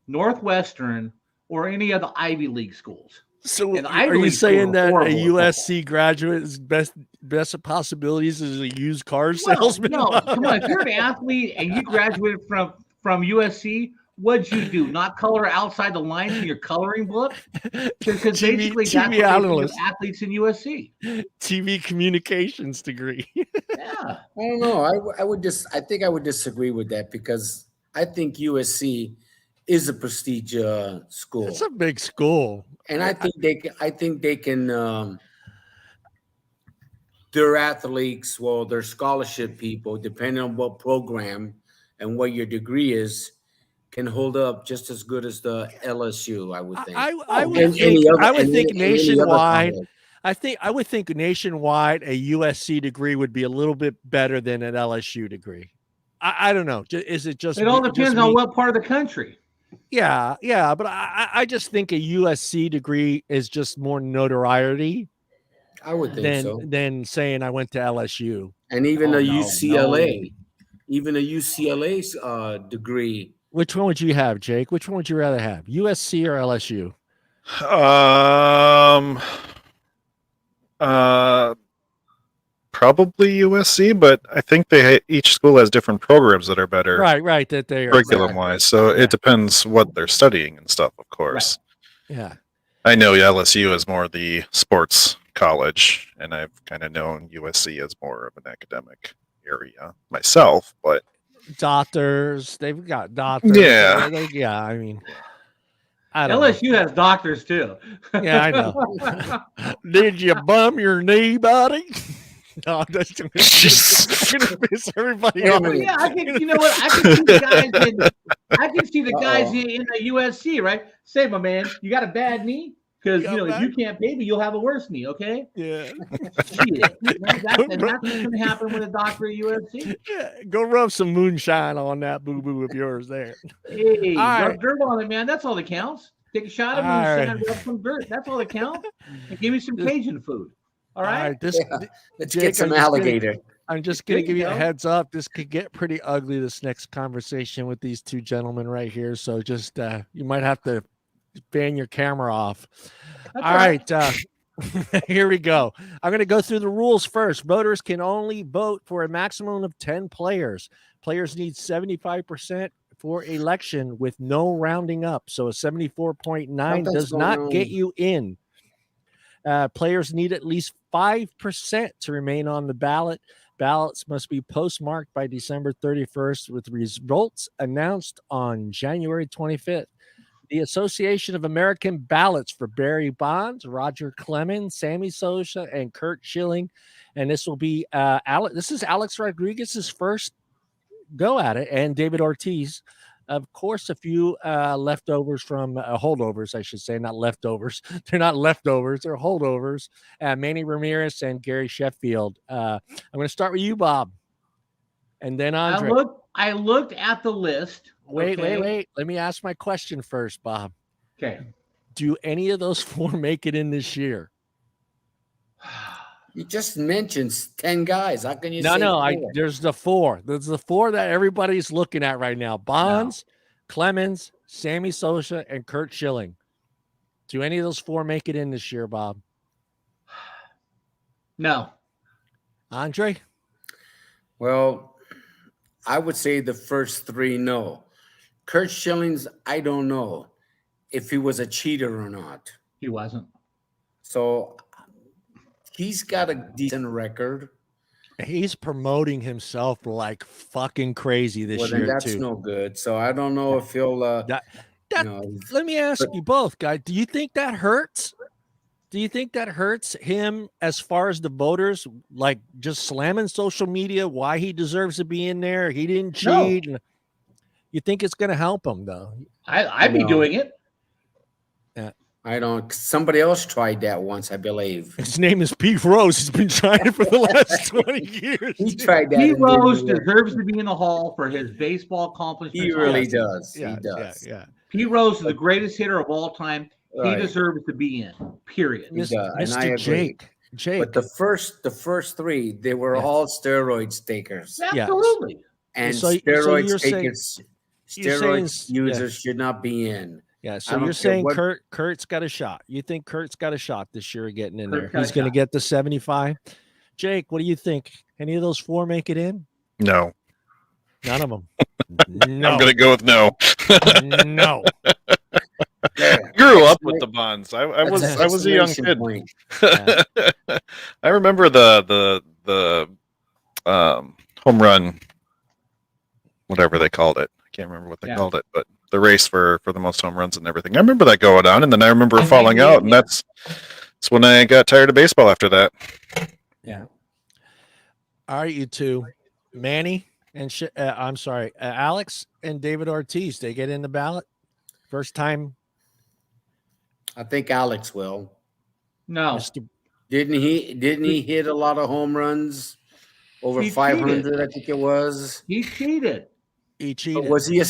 Northwestern, or any of the Ivy League schools. So are you saying that a USC graduate's best possibilities is a used car salesman? No, come on. If you're an athlete and you graduated from USC, what'd you do? Not color outside the lines in your coloring book? Because basically that's what athletes in USC. TV communications degree. Yeah. I don't know. I think I would disagree with that, because I think USC is a prestige school. It's a big school. And I think they can their athletes, their scholarship people, depending on what program and what your degree is, can hold up just as good as the LSU, I would think. I would think nationwide. I would think nationwide a USC degree would be a little bit better than an LSU degree. I don't know. Is it just? It all depends on what part of the country. Yeah, but I just think a USC degree is just more notoriety I would think than saying I went to LSU. And even Oh, a no, UCLA, even a UCLA's degree. Which one would you have, Jake? Which one would you rather have, USC or LSU? Probably USC, but I think each school has different programs that are better, right. That they are curriculum wise. So it depends what they're studying and stuff, of course. Right. Yeah, I know LSU is more the sports college, and I've kind of known USC as more of an academic area myself. But doctors, they've got doctors. Yeah. Yeah. I mean, I don't LSU has doctors too. Yeah, I know. Did you bum your knee, buddy? No, that's gonna piss everybody off. Yeah, you know what? I can see the guys in the USC, right? Say, my man, you got a bad knee? Because if you can't pay me, you'll have a worse knee, okay? Yeah. Shit. That's what's gonna happen with a doctor at USC. Yeah, go rub some moonshine on that boo-boo of yours there. Hey, All rub dirt on it, man. That's all that counts. Take a shot of moonshine, rub some dirt. That's all that counts. And give me some Cajun food. All right. Let's get some alligator. I'm just going to give you a heads up. This could get pretty ugly, this next conversation with these two gentlemen right here. So just you might have to fan your camera off. All right. Here we go. I'm going to go through the rules first. Voters can only vote for a maximum of 10 players. Players need 75% for election with no rounding up. So a 74.9 does not get you in. Players need at least 5% to remain on the ballot. Ballots must be postmarked by December 31st with results announced on January 25th. The Association of American Ballots for Barry Bonds, Roger Clemens, Sammy Sosa, and Kurt Schilling. And this will be this is Alex Rodriguez's first go at it, and David Ortiz. Of course, a few leftovers from holdovers, I should say, not leftovers. They're not leftovers, they're holdovers. Manny Ramirez and Gary Sheffield. I'm going to start with you, Bob. And then Andre. I looked at the list. Wait. Let me ask my question first, Bob. Okay. Do any of those four make it in this year? You just mentioned 10 guys. How can you say four? There's the four. There's the four that everybody's looking at right now. Bonds, Clemens, Sammy Sosa, and Kurt Schilling. Do any of those four make it in this year, Bob? No. Andre? Well, I would say the first three, no. Kurt Schilling's, I don't know if he was a cheater or not. He wasn't. So he's got a decent record. He's promoting himself like fucking crazy this year. That's no good. So I don't know if he'll. Let me ask you both, guys. Do you think that hurts? Do you think that hurts him as far as the voters, like just slamming social media? Why he deserves to be in there? He didn't cheat. No. You think it's going to help him though? I'd be doing it. I don't. Somebody else tried that once, I believe. His name is Pete Rose. He's been trying it for the last 20 years. He tried that. Pete Rose deserves to be in the hall for his baseball accomplishments. He really does. Yeah, he does. Yeah. Pete Rose is the greatest hitter of all time. Right. He deserves to be in. Period. Mr. Jake. But the first three, they were all steroid takers. Absolutely. And steroid users should not be in. Yeah, so you're saying Kurt's got a shot. You think Kurt's got a shot this year of getting in there? He's going to get the 75. Jake, what do you think? Any of those four make it in? No. None of them. No. I'm going to go with no. No. Grew up with the Bonds. I was a young kid. I remember the home run, whatever they called it. I can't remember what they called it, but the race for the most home runs and everything. I remember that going on, and then I remember falling out, and that's when I got tired of baseball after that. Yeah. All right, you two, Manny and Alex and David Ortiz. They get in the ballot first time. I think Alex will. No. Didn't he hit a lot of home runs? Over 500, I think it was. He cheated. He cheated. Was he a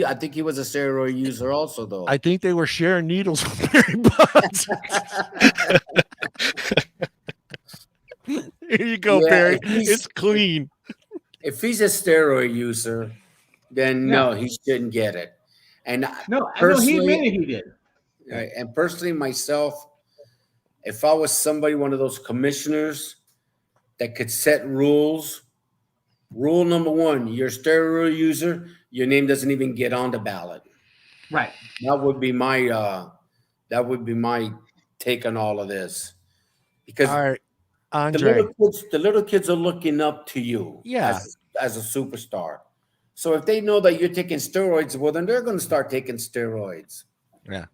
I think he was a steroid user also, though. I think they were sharing needles with Barry Bonds. Here you go, Barry. It's clean. If he's a steroid user, then no, he shouldn't get it. And he admitted he did. And personally, myself, if I was somebody, one of those commissioners that could set rules, rule number 1, you're a steroid user, your name doesn't even get on the ballot. Right. That would be my take on all of this. Because all right, Andre, the little kids are looking up to you as a superstar. So if they know that you're taking steroids, well, then they're going to start taking steroids. Yeah.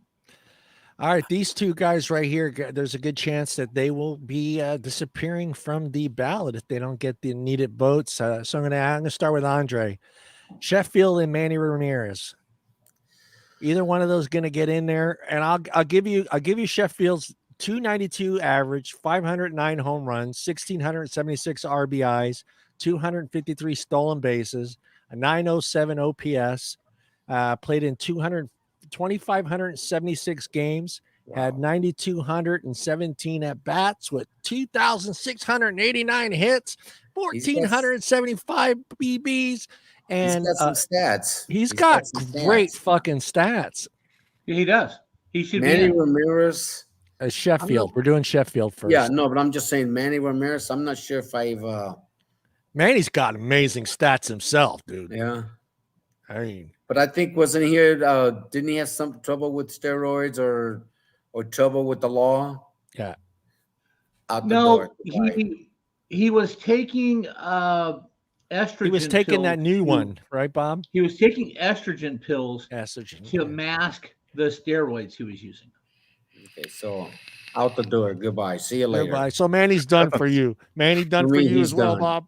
All right, these two guys right here, there's a good chance that they will be disappearing from the ballot if they don't get the needed votes. So I'm gonna start with Andre, Sheffield and Manny Ramirez. Either one of those gonna get in there, and I'll give you Sheffield's 292 average, 509 home runs, 1,676 RBIs, 253 stolen bases, a 907 OPS, played in 2,576 games, had 9,217 at bats with 2,689 hits, 1,475 BBs, and he's got some stats. He's got great fucking stats. Yeah, he does. He should Manny be. Ramirez. Sheffield. We're doing Sheffield first. Yeah, no, but I'm just saying Manny Ramirez. I'm not sure if Manny's got amazing stats himself, dude. Yeah. I mean, but I think wasn't here. Didn't he have some trouble with steroids or trouble with the law? Yeah. He was taking estrogen. He was taking that new one, right, Bob? He was taking estrogen pills to mask the steroids he was using. Okay, so out the door. Goodbye. See you later. Goodbye. So Manny's done for you. Manny done for you as well, Bob.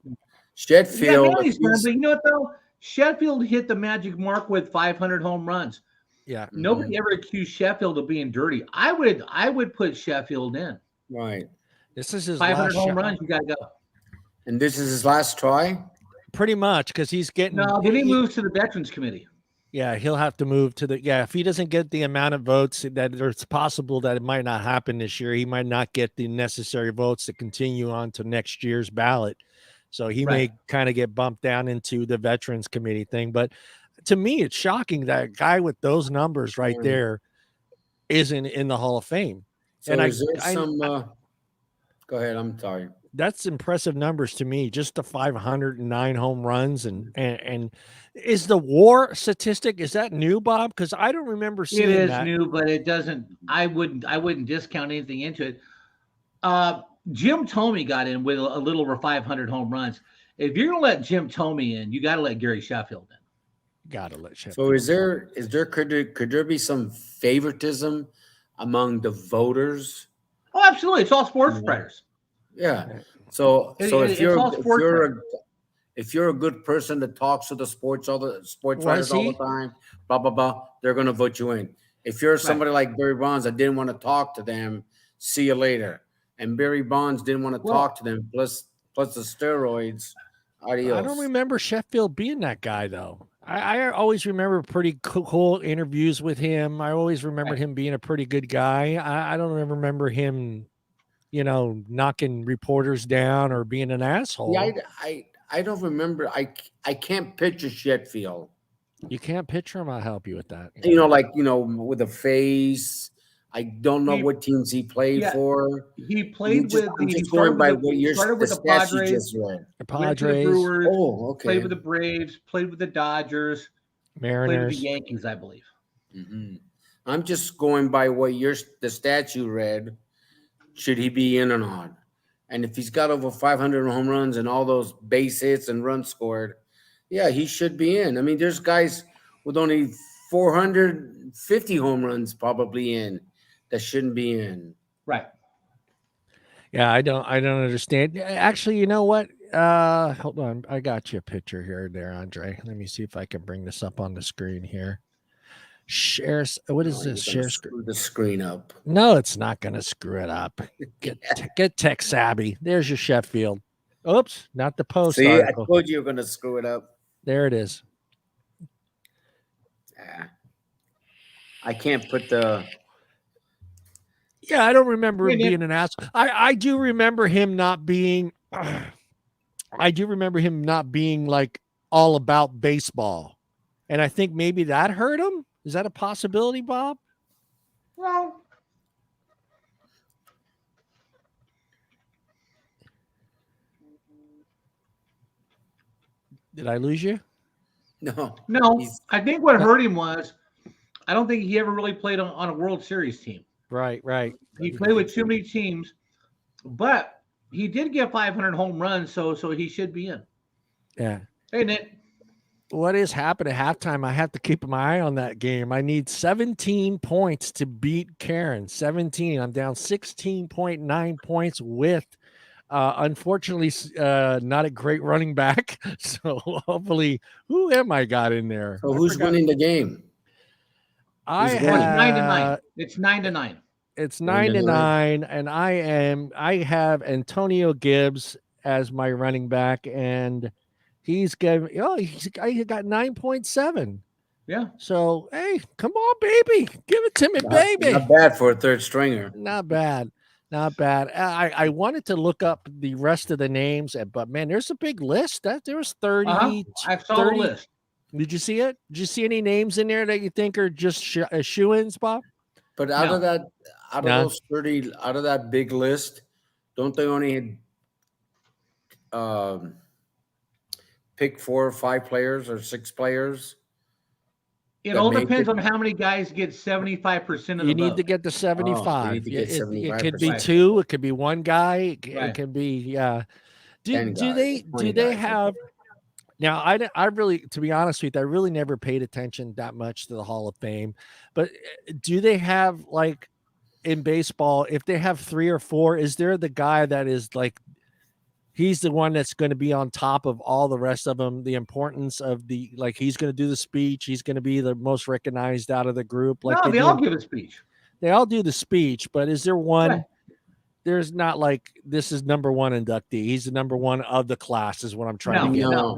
Sheffield. Yeah, Manny's done, but you know what though? Sheffield hit the magic mark with 500 home runs. Yeah. Nobody ever accused Sheffield of being dirty. I would put Sheffield in. Right. This is his 500 home runs. You got to go. And this is his last try? Pretty much, because he's getting. No, then he moves to the Veterans Committee. Yeah, he'll have to move to the. Yeah, if he doesn't get the amount of votes that it's possible that it might not happen this year, he might not get the necessary votes to continue on to next year's ballot. So he may kind of get bumped down into the Veterans Committee thing. But to me, it's shocking that a guy with those numbers right there isn't in the Hall of Fame. So and is there some go ahead, I'm sorry. That's impressive numbers to me, just the 509 home runs. And is the WAR statistic, is that new, Bob? Because I don't remember seeing it. It is that. new, but it doesn't, I wouldn't discount anything into it. Jim Thome got in with a little over 500 home runs. If you're gonna let Jim Thome in, you got to let Gary Sheffield in. Got to let Sheffield. So could there be some favoritism among the voters? Oh, absolutely. It's all sports writers. Yeah. So if you're a good person that talks to the sports writers all the time, blah blah blah, they're gonna vote you in. If you're somebody like Barry Bonds that didn't want to talk to them, see you later. And Barry Bonds didn't want to talk to them, plus the steroids. Adios. I don't remember Sheffield being that guy though. I always remember pretty cool interviews with him. I always remembered him being a pretty good guy. I don't remember him, knocking reporters down or being an asshole. Yeah, I don't remember. I can't picture Sheffield. You can't picture him. I'll help you with that. With a face. I don't know what teams he played for. He played with the Padres. The Brewers. Oh, okay. Played with the Braves. Played with the Dodgers. Mariners. Played with the Yankees, I believe. Mm-hmm. I'm just going by what the stat you read. Should he be in or not? And if he's got over 500 home runs and all those base hits and runs scored, yeah, he should be in. I mean, there's guys with only 450 home runs probably in that shouldn't be in. Right. Yeah, I don't understand. Actually, you know what? Hold on. I got you a picture here there, Andre. Let me see if I can bring this up on the screen here. Share. What is this? Share screen. Screw the screen up. No, it's not going to screw it up. Get tech savvy. There's your Sheffield. Oops, not the post. See, article. I told you were going to screw it up. There it is. I can't put the. Yeah, I don't remember him Yeah, being an ass. I do remember him not being. I do remember him not being like all about baseball, and I think maybe that hurt him. Is that a possibility, Bob? Well, Did I lose you? No. no. I think what hurt him was I don't think he ever really played on a World Series team. Right. He played with too many teams, but he did get 500 home runs, so he should be in. Yeah. Hey, Nick. What is happening at halftime? I have to keep my eye on that game. I need 17 points to beat Karen. 17. I'm down 16.9 points with, unfortunately, not a great running back. So hopefully, who am I got in there? So who's winning the game? I It's have 9-9. It's 9-9. It's 9-9, and I have Antonio Gibbs as my running back, and he's got 9.7. Yeah. So hey, come on, baby, give it to me, baby. Not bad for a third stringer. Not bad. I wanted to look up the rest of the names, but man, there's a big list. There was 30. I saw the list. Did you see it? Did you see any names in there that you think are just shoo-ins, Bob? But out of those 30, out of that big list, don't they only pick 4 or 5 players or 6 players? It all depends on how many guys get 75% of the vote. You need to get to 75. You need to get 75%. It could be 2. It could be 1 guy. It can be Do they have? Now, I really, to be honest with you, I really never paid attention that much to the Hall of Fame. But do they have, like, in baseball, if they have 3 or 4, is there the guy that is like, he's the one that's going to be on top of all the rest of them? The importance of the, like, he's going to do the speech. He's going to be the most recognized out of the group. Like, no, they all give a speech. They all do the speech, but is there one? Right. There's not like, this is number 1 inductee. He's the number 1 of the class is what I'm trying to get. No.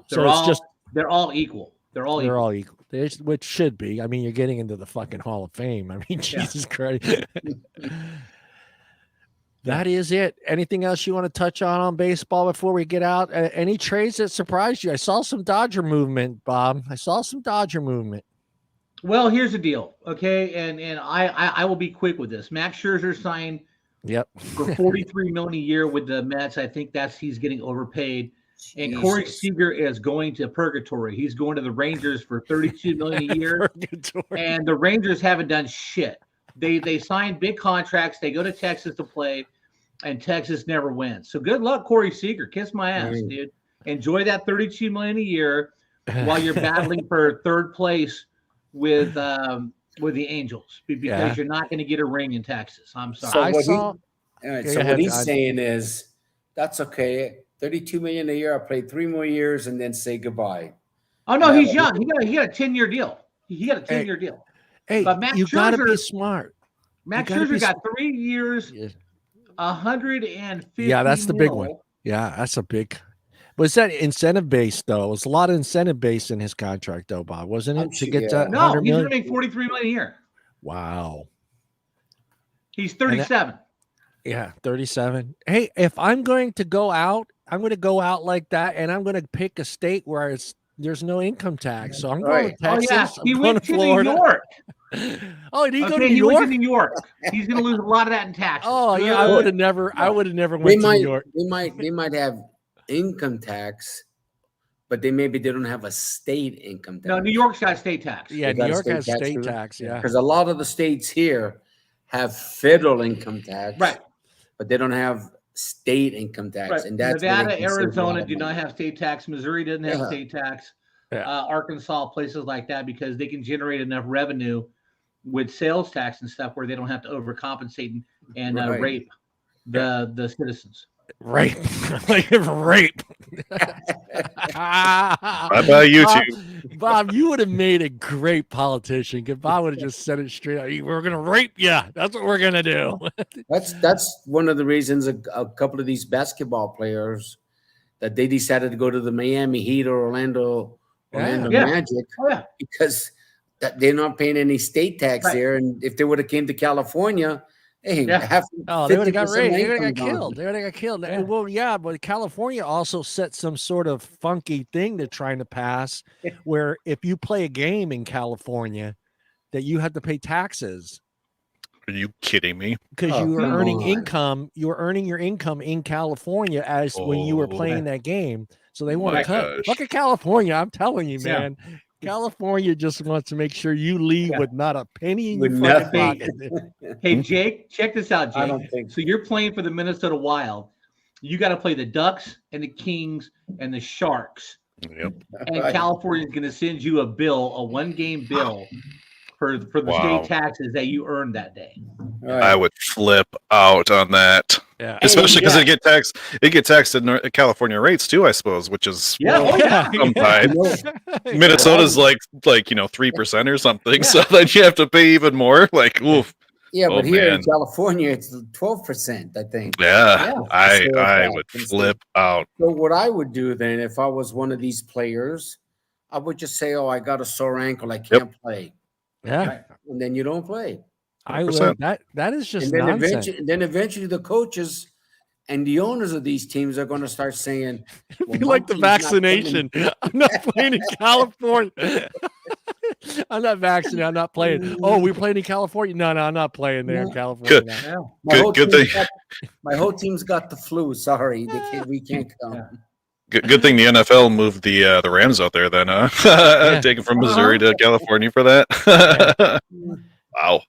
So they're all equal. They're all equal. Which should be. I mean, you're getting into the fucking Hall of Fame. I mean, Jesus Christ. That is it. Anything else you want to touch on baseball before we get out? Any trades that surprised you? I saw some Dodger movement, Bob. Well, here's the deal, okay, and I will be quick with this. Max Scherzer signed for $43 million a year with the Mets. I think he's getting overpaid. And Corey Seager is going to purgatory. He's going to the Rangers for $32 million a year. And the Rangers haven't done shit. They signed big contracts. They go to Texas to play, and Texas never wins. So good luck, Corey Seager. Kiss my ass, dude. Enjoy that $32 million a year while you're battling for third place with the Angels, because you're not going to get a ring in Texas. I'm sorry. So what he's saying is, that's okay. $32 million a year. I played 3 more years and then say goodbye. Oh no, he's young. He got a 10-year deal. He got a 10-year deal. Hey, but Max you got to Scherzer, be smart. Max Scherzer got 3 years, 150. Yeah, that's the big one. Yeah, that's a big. Was that incentive based though? It was a lot of incentive based in his contract though, Bob, wasn't it? To get to no, he's going to make $43 million a year. Wow. He's 37. Yeah, 37. Hey, if I'm going to go out, I'm going to go out like that, and I'm going to pick a state where there's no income tax. So I'm going to Texas. Oh, yeah. He went to New York. Oh, did he go to New York? He went to New York. He's going to lose a lot of that in taxes. Oh, yeah. I would have never went to New York. They might have income tax, but they don't have a state income tax. No, New York's got state tax. Yeah, New York has state tax. Yeah, because a lot of the states here have federal income tax, right? But they don't have state income tax, right. And that's Nevada, Arizona do not have state tax. Missouri doesn't have state tax. Arkansas, places like that, because they can generate enough revenue with sales tax and stuff where they don't have to overcompensate and rape the citizens. Rape, like rape. How about you two? Bob, you would have made a great politician. If Bob would have just said it straight out, we're gonna rape you. That's what we're gonna do. That's one of the reasons a couple of these basketball players that they decided to go to the Miami Heat or Orlando Orlando Yeah. Magic, Oh, yeah. because they're not paying any state tax Right. there. And if they would have came to California, hey, Yeah. half they would have got 50% raped. They would income have got gone. killed. They would have got killed. Yeah. Well, yeah, but California also set some sort of funky thing they're trying to pass, where if you play a game in California, that you have to pay taxes. Are you kidding me? Because Oh, you were come earning on. income, you were earning your income in California as when you were Oh, playing that game. So they want my to cut. gosh. Look at California. I'm telling you, Yeah. man. California just wants to make sure you leave Yeah. with not a penny in With your fucking nothing. pocket. Hey, Jake, check this out, Jake. I don't think So you're playing for the Minnesota Wild. You got to play the Ducks and the Kings and the Sharks. Yep. And California is going to send you a bill, a 1-game bill for the Wow. state taxes that you earned that day. Right. I would flip out on that. Yeah. Especially because yeah. it get taxed at California rates too, I suppose, which is Yeah, oh, yeah. sometimes. Minnesota's like 3% or something, Yeah. so then you have to pay even more. Like, oof. Yeah, Oh, but here man. in California, it's 12%, I think. Yeah, Yeah. I would flip out. So what I would do then, if I was one of these players, I would just say, "Oh, I got a sore ankle, I can't play," Yeah. and then you don't play. I would. 100%. That is just And then nonsense. eventually, the coaches and the owners of these teams are going to start saying, It'd well, be my like the team's not vaccination. I'm not playing in California. I'm not vaccinated. I'm not playing. Oh, we playing in California? No, I'm not playing there in California. Good. now. Yeah. My whole team's got the flu. Sorry, we can't come. Yeah. Good thing the NFL moved the Rams out there then, Yeah. taken from Missouri to California for that. Wow.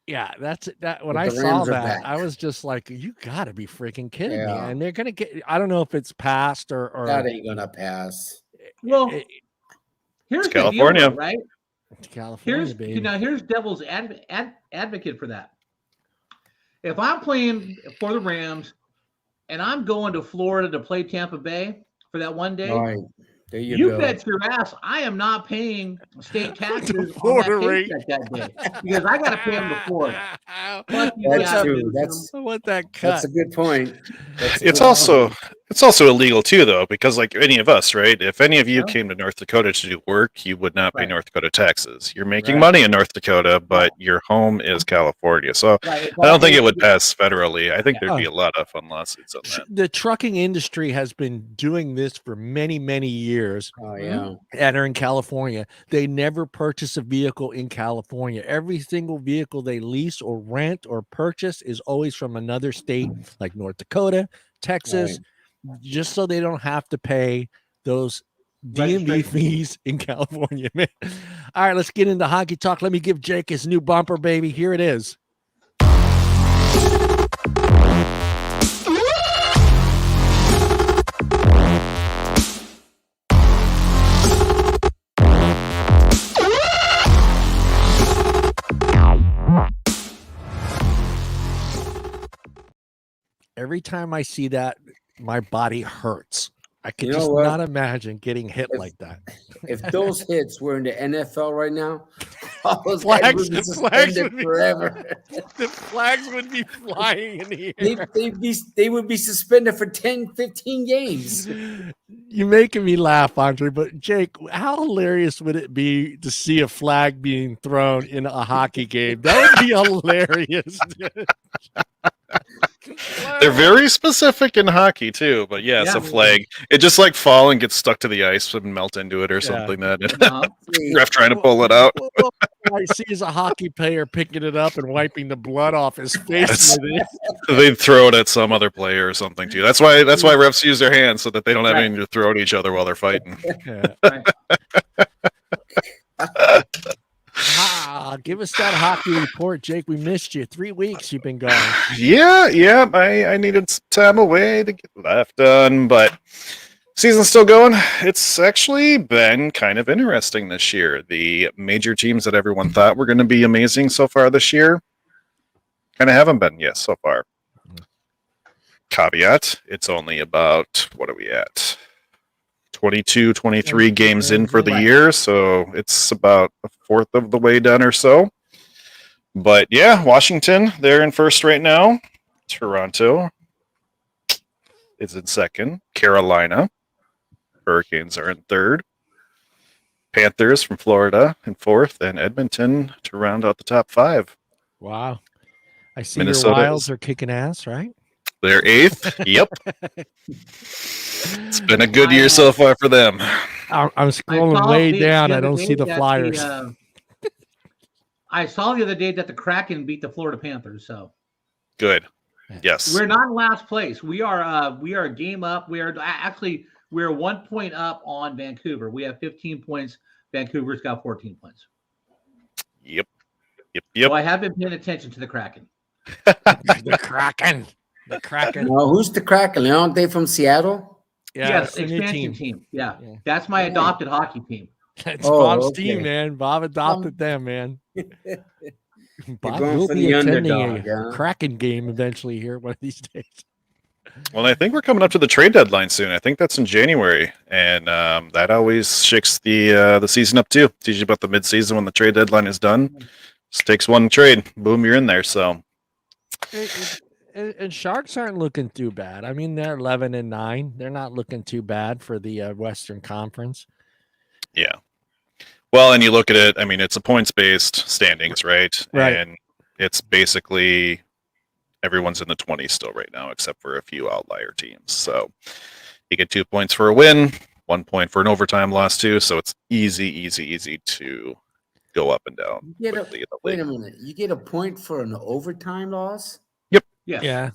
Yeah, that's that. When But I the saw Rams are that, back. I was just like, "You got to be freaking kidding me!" Yeah. And they're gonna get. I don't know if it's passed or That ain't gonna pass. Well, it- here's It's the deal, California. though, right? it's California, baby. Here's devil's advocate for that. If I'm playing for the Rams and I'm going to Florida to play Tampa Bay for that one day, All right, there you you go. bet your ass I am not paying state taxes on Florida that rate. paycheck that day because I got to pay them to Florida. Fuck you That's guys. true. That's I want that cut. that's a good point. That's a It's good also point. it's also illegal too, though, because like any of us, right? If any of you Yeah. came to North Dakota to do work, you would not pay Right. North Dakota taxes. You're making Right. money in North Dakota, but your home is California. So Right. I don't think it would pass federally. I think there'd be Oh. a lot of fun lawsuits on that. The trucking industry has been doing this for many, many years. Oh yeah. And are in California. They never purchase a vehicle in California. Every single vehicle they lease or rent or purchase is always from another state like North Dakota, Texas, just so they don't have to pay those DMV Registration. fees in California, man. All right, let's get into hockey talk. Let me give Jake his new bumper, baby. Here it is. Every time I see that, my body hurts. I can You know just what? not imagine getting hit like that. If those hits were in the NFL right now, all those Flags- guys would be flags suspended would be- forever. The flags would be flying in the air. They would be suspended for 10, 15 games. You're making me laugh, Andre. But Jake, how hilarious would it be to see a flag being thrown in a hockey game? That would be hilarious. They're very specific in hockey too, but yes, Yeah. a flag. It just like fall and gets stuck to the ice and melt into it or something. That Uh-huh. ref trying to pull it out. All I see is a hockey player picking it up and wiping the blood off his face. with it. They'd throw it at some other player or something too. That's why refs use their hands so that they don't have Right. anything to throw at each other while they're fighting. Yeah. Right. Give us that hockey report, Jake. We missed you. 3 weeks you've been gone. Yeah. I needed some time away to get life done, but season's still going. It's actually been kind of interesting this year. The major teams that everyone thought were going to be amazing so far this year kind of haven't been yet so far. Caveat, it's only about, what are we at? 22, 23 games in for the Right. year, so it's about a fourth of the way done or so. But yeah, Washington, they're in first right now. Toronto is in second. Carolina, Hurricanes are in third. Panthers from Florida in 4th, and Edmonton to round out the top 5. Wow. I see Minnesota your Wilds is- are kicking ass, right? They're 8th. Yep. It's been a good year so far for them. I'm scrolling way down. I don't see the Flyers. I saw the other day that the Kraken beat the Florida Panthers. So good. Yes. We're not in last place. We are a game up. We're 1 point up on Vancouver. We have 15 points. Vancouver's got 14 points. Yep. So I have been paying attention to the Kraken. The Kraken. Well, who's the Kraken? Aren't they from Seattle? Yeah, yes, expansion team. Yeah. That's my adopted hockey team. That's Bob's team, man. Bob adopted them, man. Bob will be attending a Kraken game eventually here one of these days. Well, I think we're coming up to the trade deadline soon. I think that's in January, and that always shakes the season up too. It's usually about the mid-season when the trade deadline is done. Just takes one trade, boom, you're in there. So, and Sharks aren't looking too bad. I mean, they're 11-9. They're not looking too bad for the Western Conference. Yeah. Well, and you look at it. I mean, it's a points-based standings, right? And it's basically everyone's in the 20s still right now, except for a few outlier teams. So you get 2 points for a win, 1 point for an overtime loss too. So it's easy to go up and down. Wait a minute. You get a point for an overtime loss? Yep. Yeah.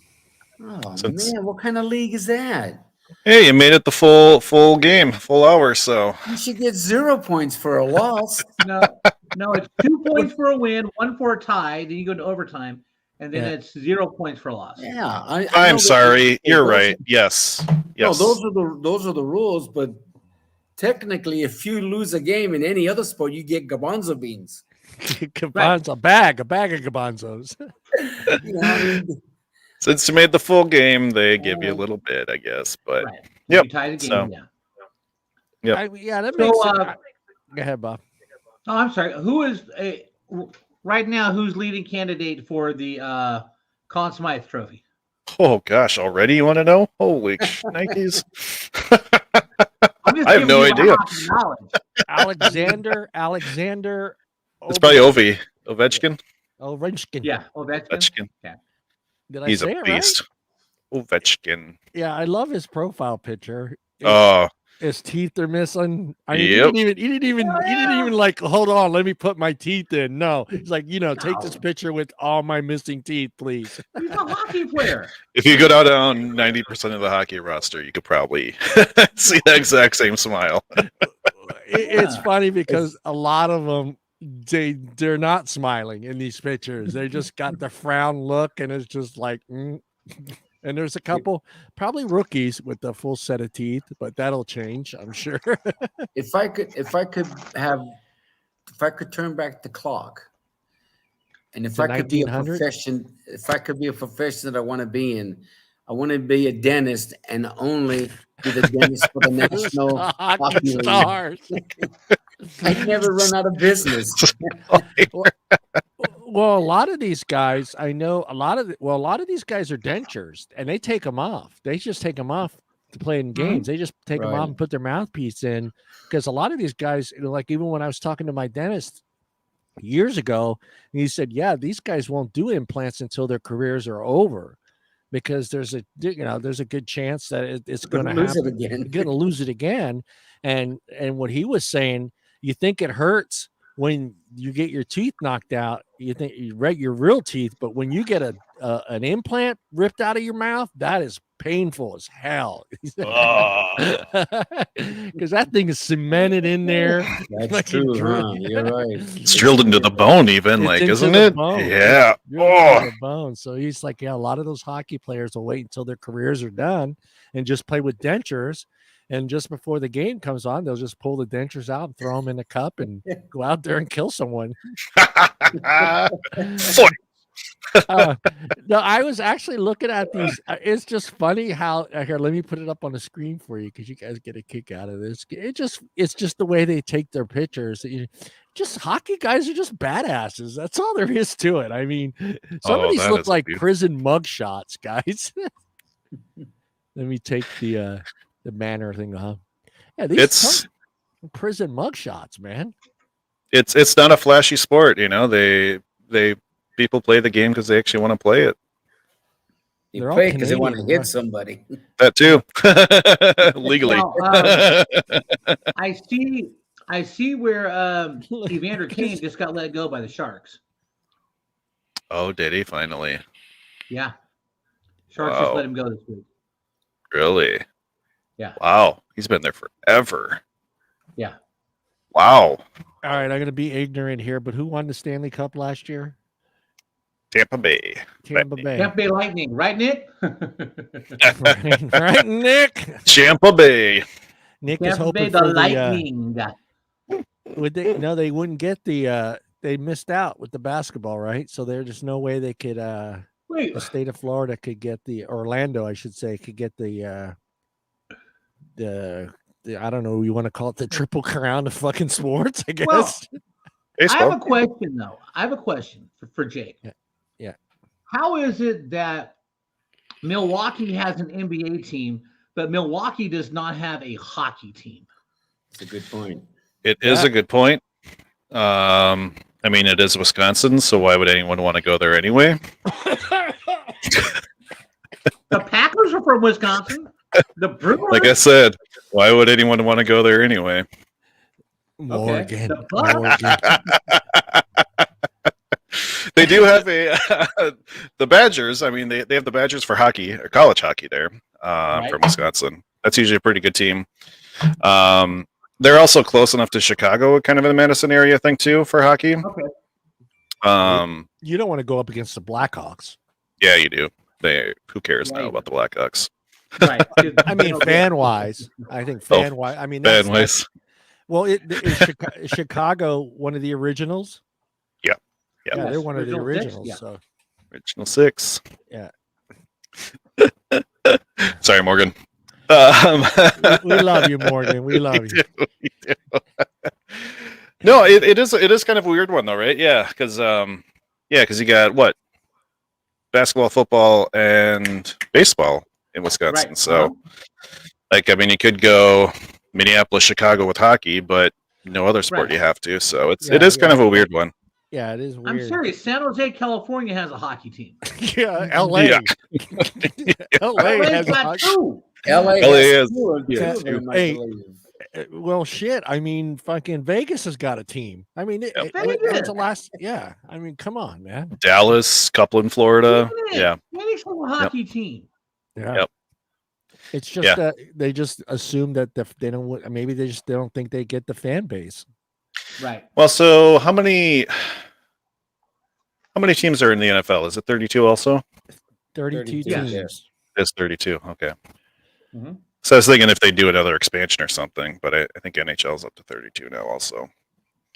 Oh man, what kind of league is that? Hey, you made it the full game, full hour. So you should get 0 points for a loss. No, it's 2 points for a win, 1 for a tie. Then you go to overtime. And then it's 0 points for a loss. Yeah, I'm sorry. You're right. Yes. No, those are the rules. But technically, if you lose a game in any other sport, you get garbanzo beans. A bag of garbanzos. Since you made the full game, they give you a little bit, I guess. But you tie the game, that makes sense. Go ahead, Bob. Oh, I'm sorry. Who is right now? Who's leading candidate for the Conn Smythe Trophy? Oh gosh, already you want to know? Holy Nikes! I have no idea. Alexander. It's probably Ovechkin. Yeah, Ovechkin. Yeah. Did I He's say a beast. Right? Ovechkin. Yeah, I love his profile picture. His teeth are missing. I mean, he didn't even like, hold on, let me put my teeth in. No, he's like, take this picture with all my missing teeth, please. He's a hockey player. If you go down 90% of the hockey roster, you could probably see the exact same smile. It's funny because a lot of them, they're not smiling in these pictures. They just got the frown look, and it's just like, And there's a couple, probably rookies with the full set of teeth, but that'll change, I'm sure. If I could turn back the clock, and if I could be a profession that I want to be in, I want to be a dentist and only be the dentist for the National Hockey Stars. I'd never run out of business. Well, a lot of these guys, I know a lot of these guys are dentures, and they take them off. They just take them off to play in games. They just take them off and put their mouthpiece in, because a lot of these guys, like even when I was talking to my dentist years ago, he said, yeah, these guys won't do implants until their careers are over, because there's a good chance that it's going to lose it again. Going to lose it again. And what he was saying, you think it hurts when you get your teeth knocked out, you think you read your real teeth, but when you get an implant ripped out of your mouth, that is painful as hell. Because that thing is cemented in there. That's like true, huh? You're right. It's drilled into the bone, even, isn't it? Bone. Yeah. The bone. So he's like, yeah, a lot of those hockey players will wait until their careers are done and just play with dentures. And just before the game comes on, they'll just pull the dentures out and throw them in a cup and go out there and kill someone. No, I was actually looking at these. It's just funny how here. Let me put it up on the screen for you because you guys get a kick out of this. It's just the way they take their pictures. Just hockey guys are just badasses. That's all there is to it. I mean, some of these look like prison mugshots, guys. Let me take the manner thing. Yeah, Prison mugshots, man. It's not a flashy sport, you know. They people play the game because they actually want to play it. They They're all play because they want to Canadian, hit right? somebody. That too, legally. Now, I see where Evander Kane just got let go by the Sharks. Oh, did he finally? Yeah, Sharks just let him go this week. Really? Yeah. Wow, he's been there forever. Yeah. Wow. All right, I'm going to be ignorant here, but who won the Stanley Cup last year? Tampa Bay. Tampa Bay. Tampa Bay Lightning, right, Nick? Right, Nick? Tampa Bay. Nick is Tampa hoping Bay, the for Lightning. would they? No, they wouldn't get the. They missed out with the basketball, right? So there's just no way they could. Wait, The state of Florida could get the Orlando, I should say, could get the I don't know, you want to call it the triple crown of fucking sports, I guess. Well, I Baseball. have a question though. I have a question for Jake. Yeah. How is it that Milwaukee has an NBA team, but Milwaukee does not have a hockey team? That's a good point. It is a good point. I mean, it is Wisconsin, so why would anyone want to go there anyway? The Packers are from Wisconsin. The Brewers, Like I said, why would anyone want to go there anyway? Morgan. The Bucks. Morgan. They do have the Badgers. I mean, they have the Badgers for hockey or college hockey there from Wisconsin. That's usually a pretty good team. They're also close enough to Chicago, kind of in the Madison area, I think, too, for hockey. Okay. You don't want to go up against the Blackhawks. Yeah, you do. Who cares now about the Blackhawks? Right. I mean, fan wise, I think fan wise. I mean, that's, Fan-wise. well, is Chicago one of the originals? Yeah. Yeah, they're one of the Original originals. six, So Original six. yeah, Sorry, Morgan. we love you, Morgan. We love you. No, it is kind of a weird one though, right? Yeah, because you got what? Basketball, football, and baseball in Wisconsin. Right. So, like, I mean, you could go Minneapolis, Chicago with hockey, but no other sport you have to. So it is kind of a weird one. Yeah, it is weird. I'm serious. San Jose, California has a hockey team. Yeah, LA. Yeah. LA has a got hockey. two. LA is. Hey, well, shit. I mean, fucking Vegas has got a team. I mean, when's the last? Yeah, I mean, come on, man. Dallas, Coupland, Florida. Yeah. Phoenix has a hockey team. Yeah. Yep. It's just that they just assume that they don't. Maybe they don't think they get the fan base. Right. Well, so how many teams are in the NFL? Is it 32 also? 32 32, teams. It's 32. Okay. Mm-hmm. So I was thinking if they do another expansion or something, but I think NHL is up to 32 now also.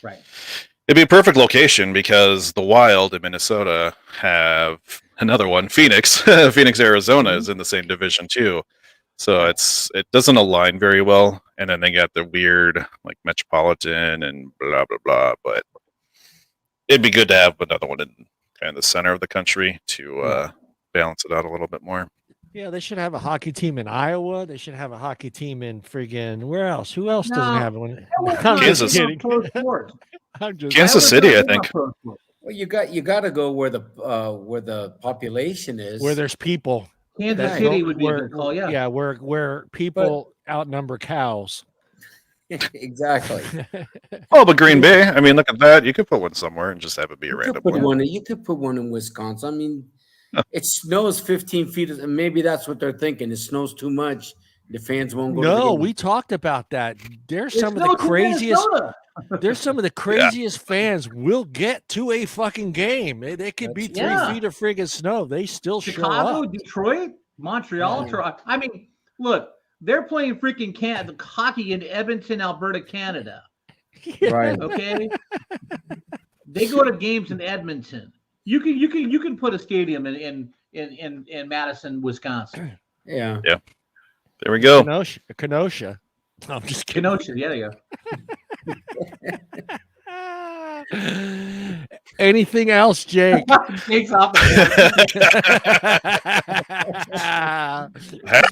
Right. It'd be a perfect location because the Wild in Minnesota have another one, Phoenix. Phoenix, Arizona is in the same division too. So it doesn't align very well. And then they got the weird like Metropolitan and blah, blah, blah. But it'd be good to have another one in kind of the center of the country to balance it out a little bit more. Yeah, they should have a hockey team in Iowa. They should have a hockey team in friggin' where else? Who else doesn't have one? I'm Kansas. just kidding. Kansas City, I think. Well, you got to go where the population is. Where there's people. Kansas City would be a good call. Yeah. Yeah, where people outnumber cows. Exactly. Oh, but Green Bay. I mean, look at that. You could put one somewhere and just have it be a random one. You could put one in Wisconsin. I mean, it snows 15 feet, and maybe that's what they're thinking. It snows too much. The fans won't go. No, we talked about that. There's some of the craziest. There's some of the craziest fans will get to a fucking game. They could be 3 feet of friggin' snow. They still Chicago, show up. Detroit, Montreal, Toronto. I mean, look, they're playing freaking hockey in Edmonton, Alberta, Canada. Right. Okay. They go to games in Edmonton. You can put a stadium in Madison, Wisconsin. Yeah. Yeah. There we go. Kenosha. No, I'm just kidding. Kenosha. Yeah, there you go. Anything else, Jake? Jake's off. Have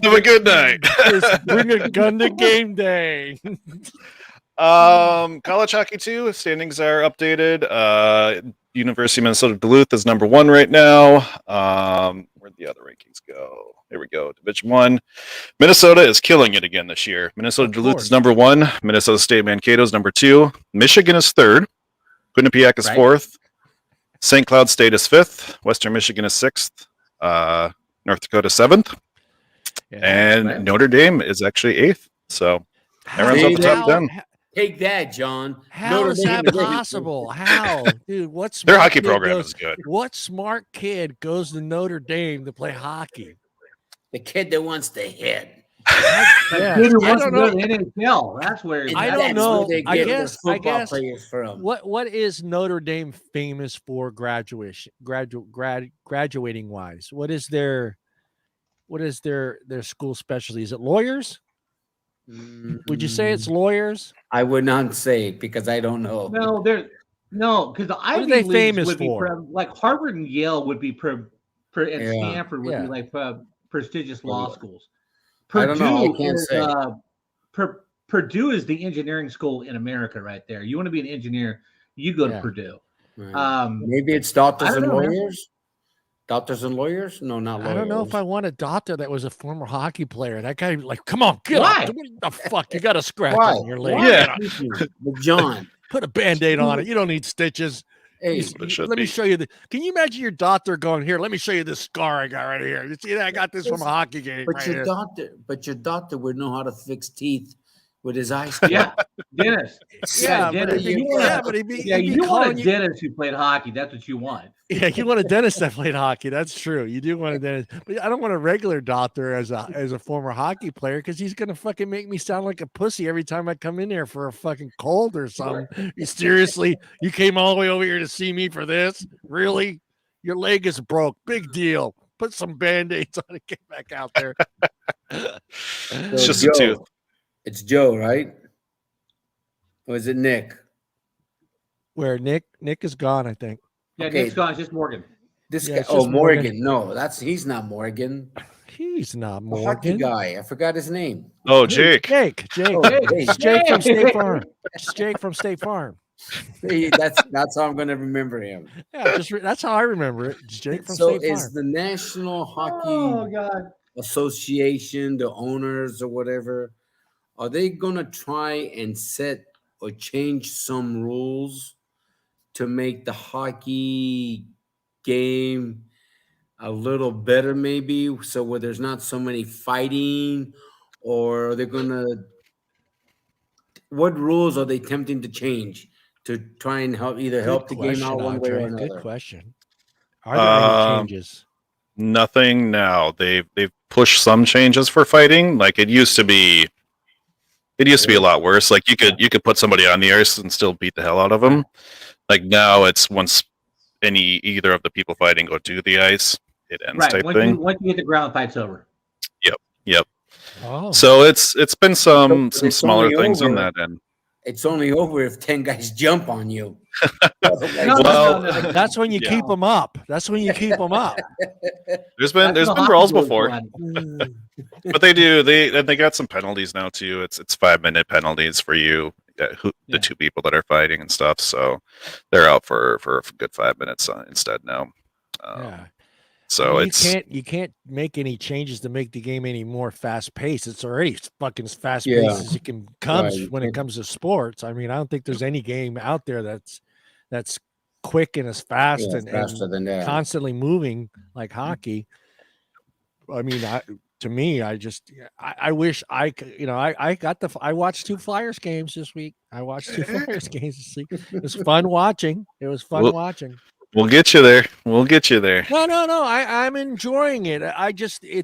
a good night. Just bring a gun to game day. College hockey too. Standings are updated. University of Minnesota Duluth is number 1 right now. Where'd the other rankings go? Here we go. Division 1. Minnesota is killing it again this year. Minnesota Duluth is number 1. Minnesota State Mankato is number 2. Michigan is 3rd. Quinnipiac is 4th. St. Cloud State is 5th. Western Michigan is 6th. North Dakota 7th. And Notre Dame is actually 8th. So everyone's up the top 10. Take that, John. How is that possible? How, dude? What's their hockey program is good? What smart kid goes to Notre Dame to play hockey? The kid that wants to hit. Yeah. Kid who wants to go to NHL. That's where I don't know. I guess players from. What is Notre Dame famous for graduating wise? What is their school specialty? Is it lawyers? Would you say it's lawyers? I would not say because I don't know. No, because the Ivy they Leagues famous would for? be like Harvard and Yale would be and Stanford would be like prestigious law schools. I don't know. I can't say. Purdue is the engineering school in America, right there. You want to be an engineer, you go to Purdue. Right. Maybe it's doctors and lawyers. Doctors and lawyers? No, not lawyers. I don't know if I want a doctor that was a former hockey player. That guy, like, come on, get Why? up. What the fuck? You got a scratch Why? on your leg. Yeah. But John. Put a Band-Aid on it. You don't need stitches. Hey, let me show you the. Can you imagine your doctor going, here, let me show you this scar I got right here. You see that? I got this from a hockey game. But your doctor would know how to fix teeth with his eyes. Yeah, dentist. Yeah, dentist. you want a dentist who played hockey. That's what you want. Yeah, you want a dentist that played hockey. That's true. You do want a dentist, but I don't want a regular doctor as a former hockey player because he's gonna fucking make me sound like a pussy every time I come in there for a fucking cold or something. You seriously? You came all the way over here to see me for this? Really? Your leg is broke. Big deal. Put some Band-Aids on it. Get back out there. It's just a tooth. It's Joe, right? Or is it Nick? Where Nick is gone, I think. Yeah, okay. Nick's gone. It's just Morgan. This guy. Oh, Morgan. No, he's not Morgan. He's not The Morgan. hockey guy. I forgot his name. Oh, Jake. Jake. It's Jake from State Farm. It's Jake from State Farm. See, that's how I'm going to remember him. Yeah, that's how I remember it. It's Jake from State Farm. So is the National Hockey Association, the owners or whatever, are they going to try and set or change some rules to make the hockey game a little better, maybe, so where there's not so many fighting, or are they going to? What rules are they attempting to change to try and help the game out one way or another? Good question. Are there any changes? Nothing now. They've pushed some changes for fighting. Like it used to be. It used to be a lot worse. Like you could put somebody on the ice and still beat the hell out of them. Like now, it's once either of the people fighting go to the ice, it ends. Right. Type once thing. Once you hit the ground, fight's over. Yep. Oh. So it's been some smaller things on that end. It's only over if 10 guys jump on you. No. That's when you keep them up. That's when you keep them up. There's been brawls before, but they got some penalties now too. It's 5-minute penalties for you, the two people that are fighting and stuff. So they're out for a good 5 minutes instead now. So you can't make any changes to make the game any more fast paced. It's already fucking as fast paced as it can come when it comes to sports. I mean, I don't think there's any game out there that's quick and as fast and than that. Constantly moving like hockey. I mean, I wish I could, I watched 2 Flyers games this week. I watched 2 Flyers games this week. It was fun watching. Watching. We'll get you there. No. I'm enjoying it.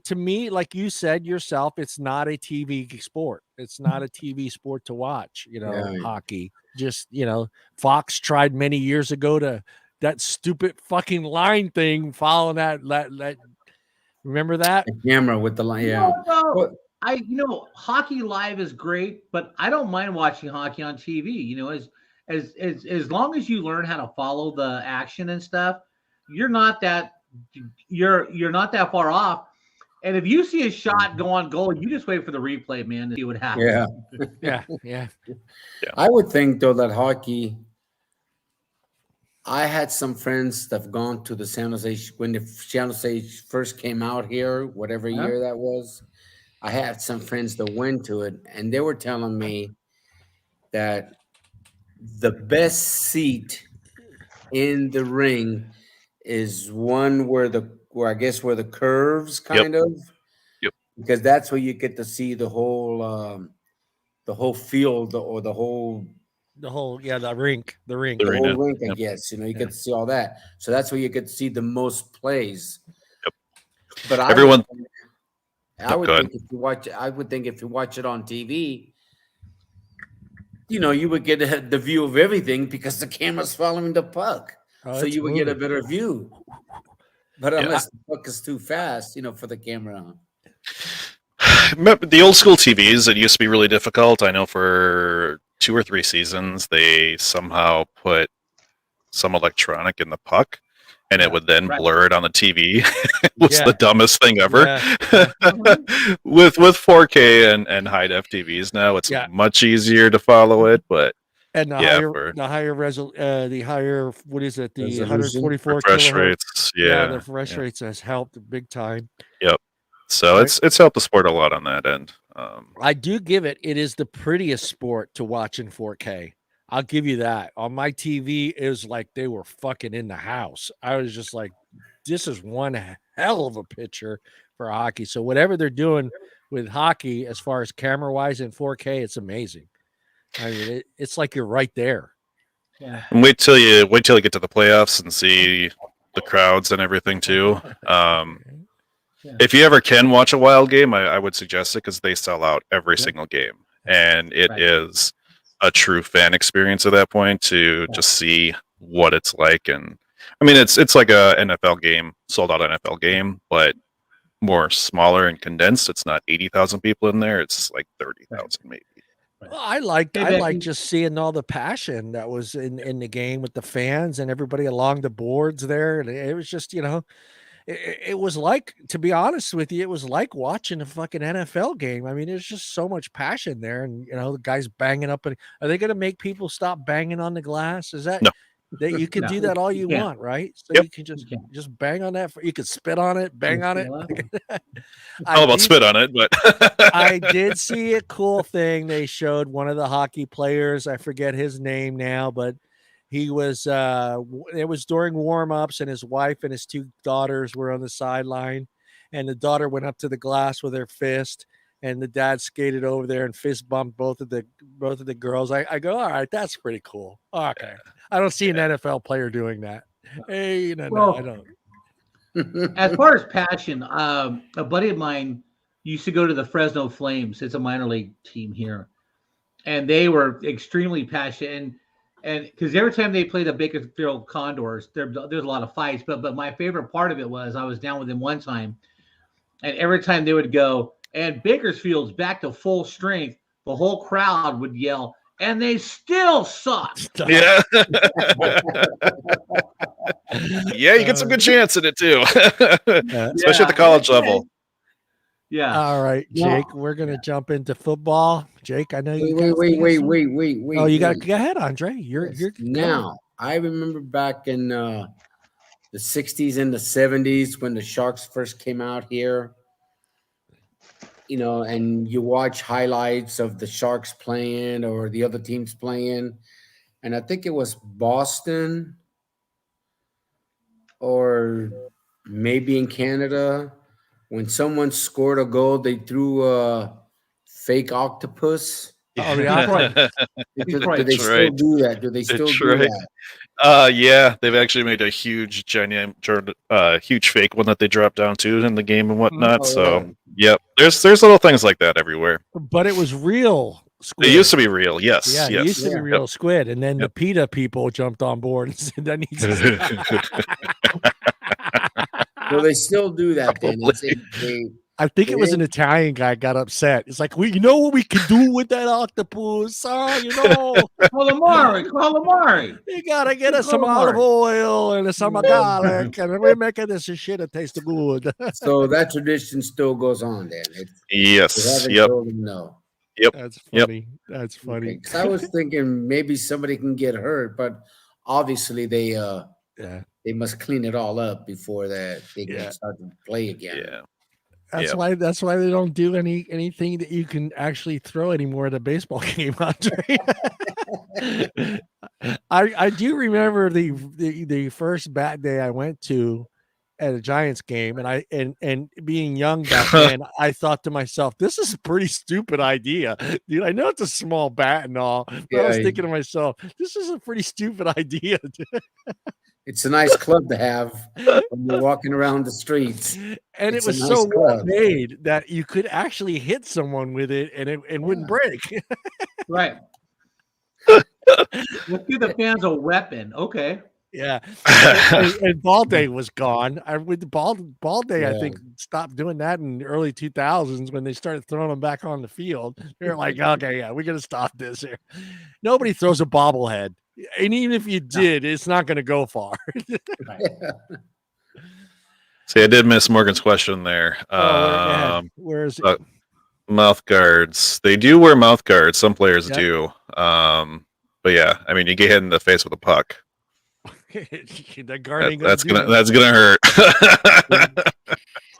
To me, like you said yourself, it's not a TV sport. It's not a TV sport to watch, hockey. Just, Fox tried many years ago to that stupid fucking line thing following that remember that? The camera with the line, yeah. No. Hockey live is great, but I don't mind watching hockey on TV, as long as you learn how to follow the action and stuff, you're not that far off. And if you see a shot go on goal, you just wait for the replay, man, to see what happens. Yeah. I would think though that hockey. I had some friends that have gone to the San Jose when the San Jose first came out here, whatever year that was. I had some friends that went to it, and they were telling me that the best seat in the ring is one where the curves kind of, because that's where you get to see the whole field or the whole rink, the whole rink, I guess. You get to see all that. So that's where you get to see the most plays. Yep. But everyone, I would think if you watch it on TV, you would get the view of everything because the camera's following the puck, so you would get a better view. But unless the puck is too fast, for the camera. The old school TVs, it used to be really difficult. I know for 2 or 3 seasons, they somehow put some electronic in the puck, and it would then blur it on the TV. It was the dumbest thing ever. With 4K and high def TVs now, it's much easier to follow it. But the higher what is it? The 144 refresh rates. The refresh rates has helped big time. Yep. So it's helped the sport a lot on that end. I do give it is the prettiest sport to watch in 4K. I'll give you that. On my TV, it was like they were fucking in the house. I was just like, this is one hell of a picture for hockey. So whatever they're doing with hockey, as far as camera wise in 4K, it's amazing. I mean, it's like you're right there. Yeah. And wait till you get to the playoffs and see the crowds and everything too. If you ever can watch a Wild game, I would suggest it because they sell out every single game, and it is a true fan experience at that point to just see what it's like. And I mean, it's like a NFL game, sold out NFL game, but more smaller and condensed. It's not 80,000 people in there; it's like 30,000 maybe. Well, I like just seeing all the passion that was in the game with the fans and everybody along the boards there, and it was just It was like, to be honest with you, it was like watching a fucking NFL game. I mean, there's just so much passion there, and the guys banging up. And are they going to make people stop banging on the glass? Is that that you can do that all you want, right? So you can just bang on that. You can spit on it, bang on it. All about spit on it, but I did see a cool thing. They showed one of the hockey players. I forget his name now, but he was, it was during warm-ups, and his wife and his 2 daughters were on the sideline, and the daughter went up to the glass with her fist, and the dad skated over there and fist bumped both of the girls. I go, all right, that's pretty cool. Okay. I don't see an NFL player doing that. Hey, no, I don't. As far as passion, a buddy of mine used to go to the Fresno Flames. It's a minor league team here, and they were extremely passionate. And because every time they played the Bakersfield Condors, there's a lot of fights. But my favorite part of it was I was down with them one time, and every time they would go, and Bakersfield's back to full strength, the whole crowd would yell, and they still suck. Yeah. Yeah, you get some good chance in it too. Especially at the college level. Yeah. All right, Jake, we're going to jump into football. Jake, I know you wait. Oh, you got to go ahead, Andre. You're now. I remember back in the 60s and the 70s when the Sharks first came out here, and you watch highlights of the Sharks playing or the other teams playing. And I think it was Boston or maybe in Canada. When someone scored a goal, they threw a fake octopus. Oh, yeah. Do they still do that? Do they still do that? Yeah, they've actually made a huge fake one that they dropped down to in the game and whatnot. Yep, there's little things like that everywhere. But it was real squid. It used to be real, yes. Yeah, it used to be real squid, and then the PETA people jumped on board and said that needs to Well, they still do that then. I think it was an Italian guy got upset. It's like, you know what we can do with that octopus? You know, calamari. You gotta get us some olive oil and some garlic, and we're making this shit that tastes good. So that tradition still goes on then. Yes. No. Yep. That's funny. That's funny. Okay. I was thinking maybe somebody can get hurt, but obviously they must clean it all up before that they can start to play again. Yeah. That's why they don't do anything that you can actually throw anymore at a baseball game, Andre. I do remember the first bat day I went to at a Giants game, and being young back then, I thought to myself, this is a pretty stupid idea. Dude, I know it's a small bat and all, but I was thinking to myself, this is a pretty stupid idea. It's a nice club to have when you're walking around the streets. And it was so well made that you could actually hit someone with it and it wouldn't break. Right. Let's give the fans a weapon. Okay. Yeah. And Ball Day was gone. With the Ball Day, I think stopped doing that in the early 2000s when they started throwing them back on the field. They're like, okay, yeah, we're going to stop this here. Nobody throws a bobblehead. And even if you did, it's not going to go far. See, I did miss Morgan's question there. Where is it? Mouth guards. They do wear mouth guards. Some players do. But yeah, I mean, you get hit in the face with a puck. That's gonna hurt.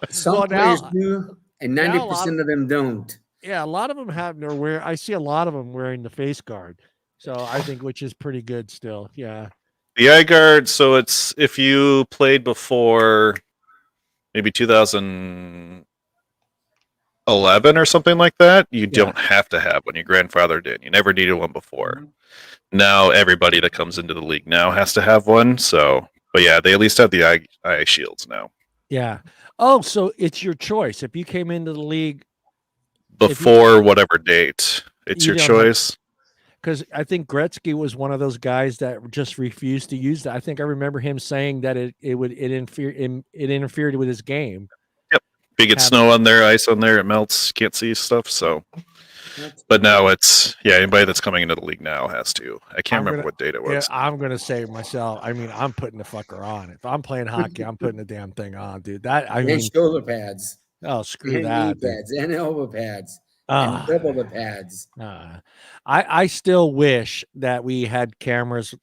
Some players do, and 90% of them don't. Yeah, a lot of them I see a lot of them wearing the face guard. So I think, which is pretty good still. Yeah. The eye guard. So it's if you played before maybe 2011 or something like that, you don't have to have one. Your grandfather did. You never needed one before. Mm-hmm. Now everybody that comes into the league now has to have one. So, but yeah, they at least have the eye shields now. Yeah. Oh, so it's your choice. If you came into the league before whatever date, it's your choice. Because I think Gretzky was one of those guys that just refused to use that. I think I remember him saying that it interfered with his game. Yep. If you get snow on there, ice on there, it melts. Can't see stuff. So, but now it's anybody that's coming into the league now has to. I can't remember what date it was. Yeah, I'm gonna say myself. I mean, I'm putting the fucker on. If I'm playing hockey, I'm putting the damn thing on, dude. And shoulder pads. Oh, screw that. Knee pads and elbow pads. And double the pads. I still wish that we had cameras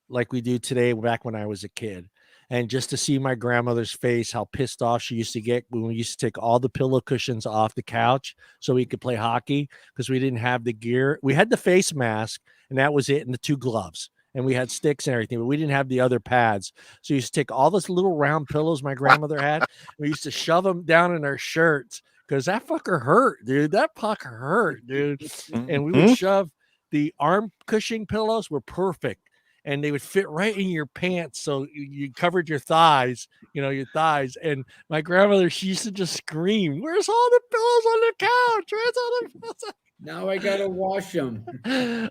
like we do today back when I was a kid. And just to see my grandmother's face, how pissed off she used to get when we used to take all the pillow cushions off the couch so we could play hockey because we didn't have the gear. We had the face mask, and that was it, and the 2 gloves. And we had sticks and everything, but we didn't have the other pads. So we used to take all those little round pillows my grandmother had. We used to shove them down in our shirts. Because that fucker hurt, dude. That puck hurt, dude. And we would shove the arm cushioning pillows were perfect. And they would fit right in your pants. So you covered your thighs, your thighs. And my grandmother, she used to just scream, where's all the pillows on the couch? Where's all the pillows? Now I got to wash them.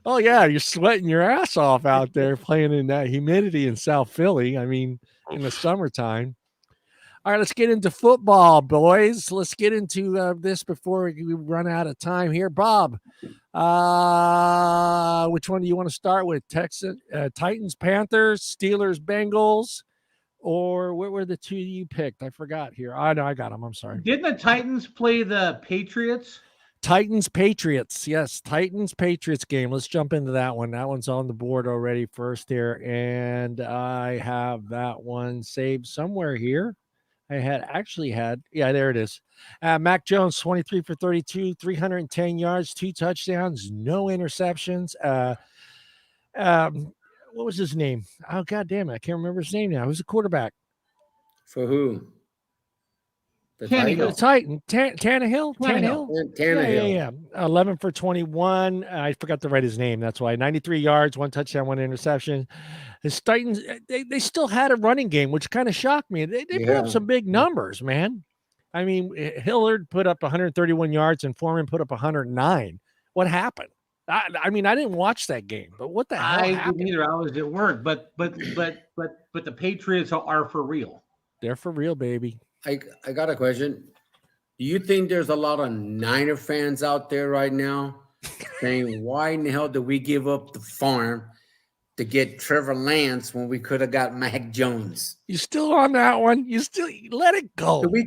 Oh, yeah. You're sweating your ass off out there playing in that humidity in South Philly. I mean, in the summertime. All right, let's get into football, boys. Let's get into this before we run out of time here. Bob, which one do you want to start with? Titans, Panthers, Steelers, Bengals, or what were the 2 you picked? I forgot here. I know I got them. I'm sorry. Didn't the Titans play the Patriots? Titans, Patriots. Yes, Titans, Patriots game. Let's jump into that one. That one's on the board already first here, and I have that one saved somewhere here. There it is. Mac Jones, 23 for 32, 310 yards, 2 touchdowns, no interceptions. What was his name? Oh, God damn it. I can't remember his name now. Who's the quarterback? For who? The Titan. Tannehill? Tannehill. Yeah. 11 for 21. I forgot to write his name. That's why. 93 yards, 1 touchdown, 1 interception. The Titans, they still had a running game, which kind of shocked me. They put up some big numbers, man. I mean, Hillard put up 131 yards and Foreman put up 109. What happened? I mean, I didn't watch that game, but what the hell happened? I didn't either. I was at work, but the Patriots are for real. They're for real, baby. I got a question. Do you think there's a lot of Niner fans out there right now saying, why in the hell did we give up the farm to get Trevor Lance when we could have got Mac Jones? You still on that one? You still let it go. Did we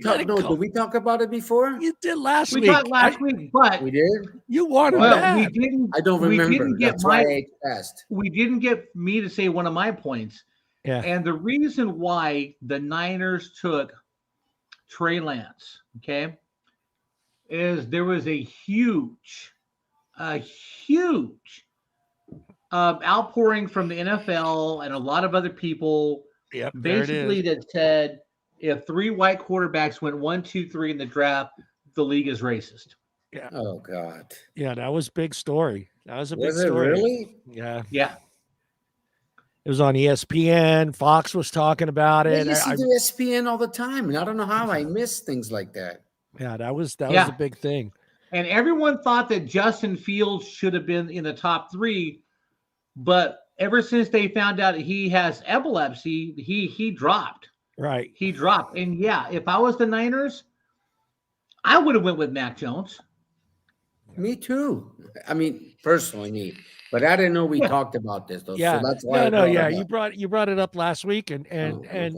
talk about it before? You did last week. We talked last week, but We did? You wanted well, that. we didn't. I don't we remember. didn't get That's why my. I asked. We didn't get me to say one of my points. Yeah. And the reason why the Niners took Trey Lance, okay, is there was a huge outpouring from the NFL and a lot of other people, Yep, basically that said if 3 white quarterbacks went 1, 2, 3 in the draft, the league is racist. Yeah. Oh, God. Yeah, that was a big story. That was a big Was it story. really? Yeah. Yeah. It was on ESPN. Fox was talking about I it. listen to ESPN all the time, and I don't know how I miss things like that. Yeah, that was Yeah. a big thing. And everyone thought that Justin Fields should have been in the top 3, but ever since they found out he has epilepsy, he dropped. Right. He dropped. And yeah, if I was the Niners, I would have went with Mac Jones. Me too. I mean, personally, me. But I didn't know we talked about this, though. Yeah. So that's why. You brought it up last week, and okay.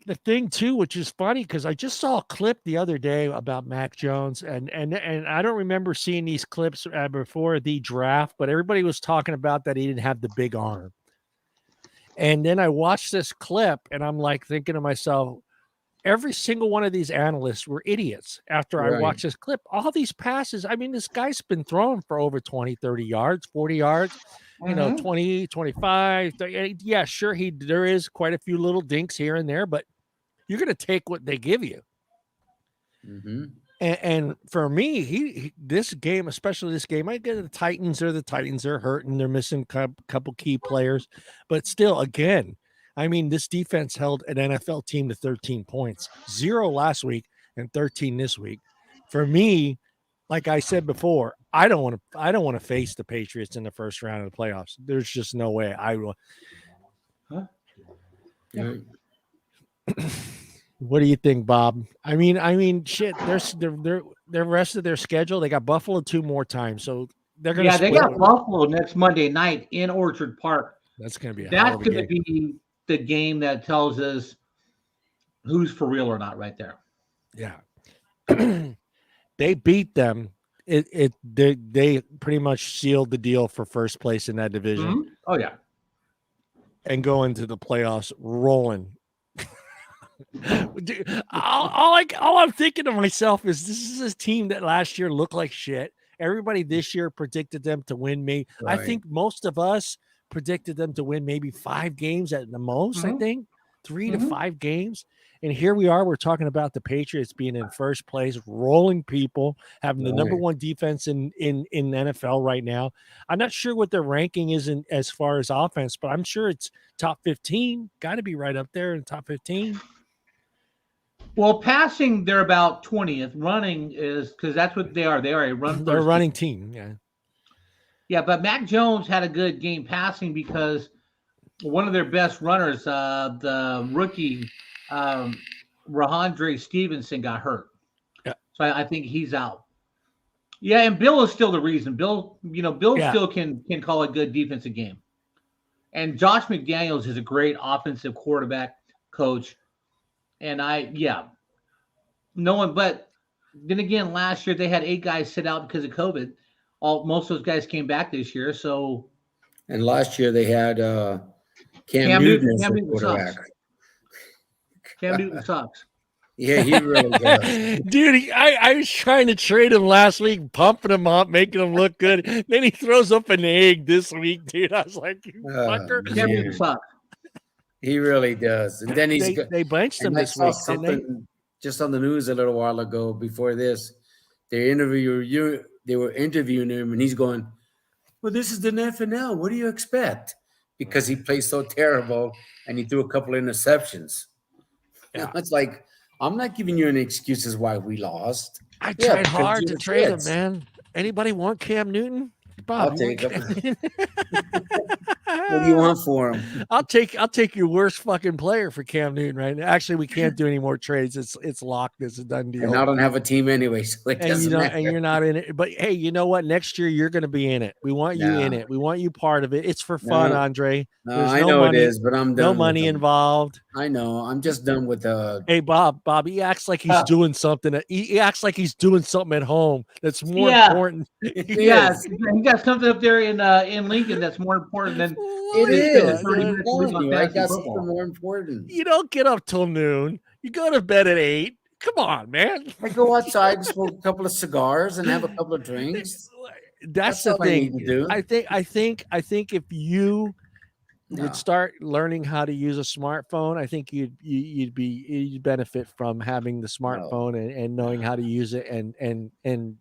the thing too, which is funny because I just saw a clip the other day about Mac Jones, and I don't remember seeing these clips before the draft, but everybody was talking about that he didn't have the big arm. And then I watched this clip, and I'm like thinking to myself, every single one of these analysts were idiots after I watched this clip. All these passes, I mean, this guy's been throwing for over 20, 30 yards, 40 yards, 20, 25. 30. Yeah, sure, there is quite a few little dinks here and there, but you're going to take what they give you. Mm-hmm. And for me, this game, especially this game, I get the Titans are hurting. They're missing a couple key players, but still, again, I mean, this defense held an NFL team to 13 points, 0 last week and 13 this week. For me, like I said before, I don't want to face the Patriots in the first round of the playoffs. There's just no way I will. Huh? Yeah. What do you think, Bob? I mean, shit. Their rest of their schedule. They got Buffalo 2 more times, so they're gonna. Yeah, they got Buffalo next Monday night in Orchard Park. That's gonna be. That's gonna be the game that tells us who's for real or not, right there. Yeah, they beat them. They pretty much sealed the deal for first place in that division. Mm-hmm. Oh yeah, and go into the playoffs rolling. Dude, all I'm thinking to myself is this is a team that last year looked like shit. Everybody this year predicted them to win me. Right. I think most of us predicted them to win maybe 5 games at the most. Mm-hmm. I think 3 to 5 games. And here we are. We're talking about the Patriots being in first place, rolling people, having the number 1 defense in NFL right now. I'm not sure what their ranking is as far as offense, but I'm sure it's top 15. Got to be right up there in top 15. Well, passing, they're about 20th. Running is because that's what they are. They are a run. They're a running team. Yeah. Yeah, but Mac Jones had a good game passing because one of their best runners, the rookie Rhamondre Stevenson, got hurt. Yeah. So I think he's out. Yeah, and Bill is still the reason. Bill still can call a good defensive game. And Josh McDaniels is a great offensive quarterback coach. And but then again, last year they had 8 guys sit out because of COVID. Most of those guys came back this year. So, and last year they had Cam Newton as the quarterback. Cam Newton sucks. Yeah, he really does. Dude, I was trying to trade him last week, pumping him up, making him look good. Then he throws up an egg this week, dude. I was like, you fucker. Cam Newton sucks. He really does. And then they benched him this week, didn't they? Just on the news a little while ago before this, they were interviewing him, and he's going, well, this is the NFL. What do you expect? Because he plays so terrible, and he threw a couple of interceptions. Yeah. It's like, I'm not giving you any excuses why we lost. I tried hard to trade him, man. Anybody want Cam Newton? Bob, I'll take him. What do you want for him? I'll take your worst fucking player for Cam Newton right now. Actually, we can't do any more trades. It's locked. It's a done deal. And I don't have a team anyway, so it doesn't matter. And you're not in it. But hey, you know what? Next year you're going to be in it. We want you in it. We want you part of it. It's for fun, Andre. No, I know money, it is, but I'm done. No money involved. I know. I'm just done with the. Hey, Bob, he acts like he's doing something. He acts like he's doing something at home that's more important. Yes, he got something up there in Lincoln that's more important than it is. I got something more important. You don't get up till noon. You go to bed at 8. Come on, man. I go outside, smoke a couple of cigars, and have a couple of drinks. That's the thing. I think if you would start learning how to use a smartphone, I think you'd benefit from having the smartphone and knowing how to use it and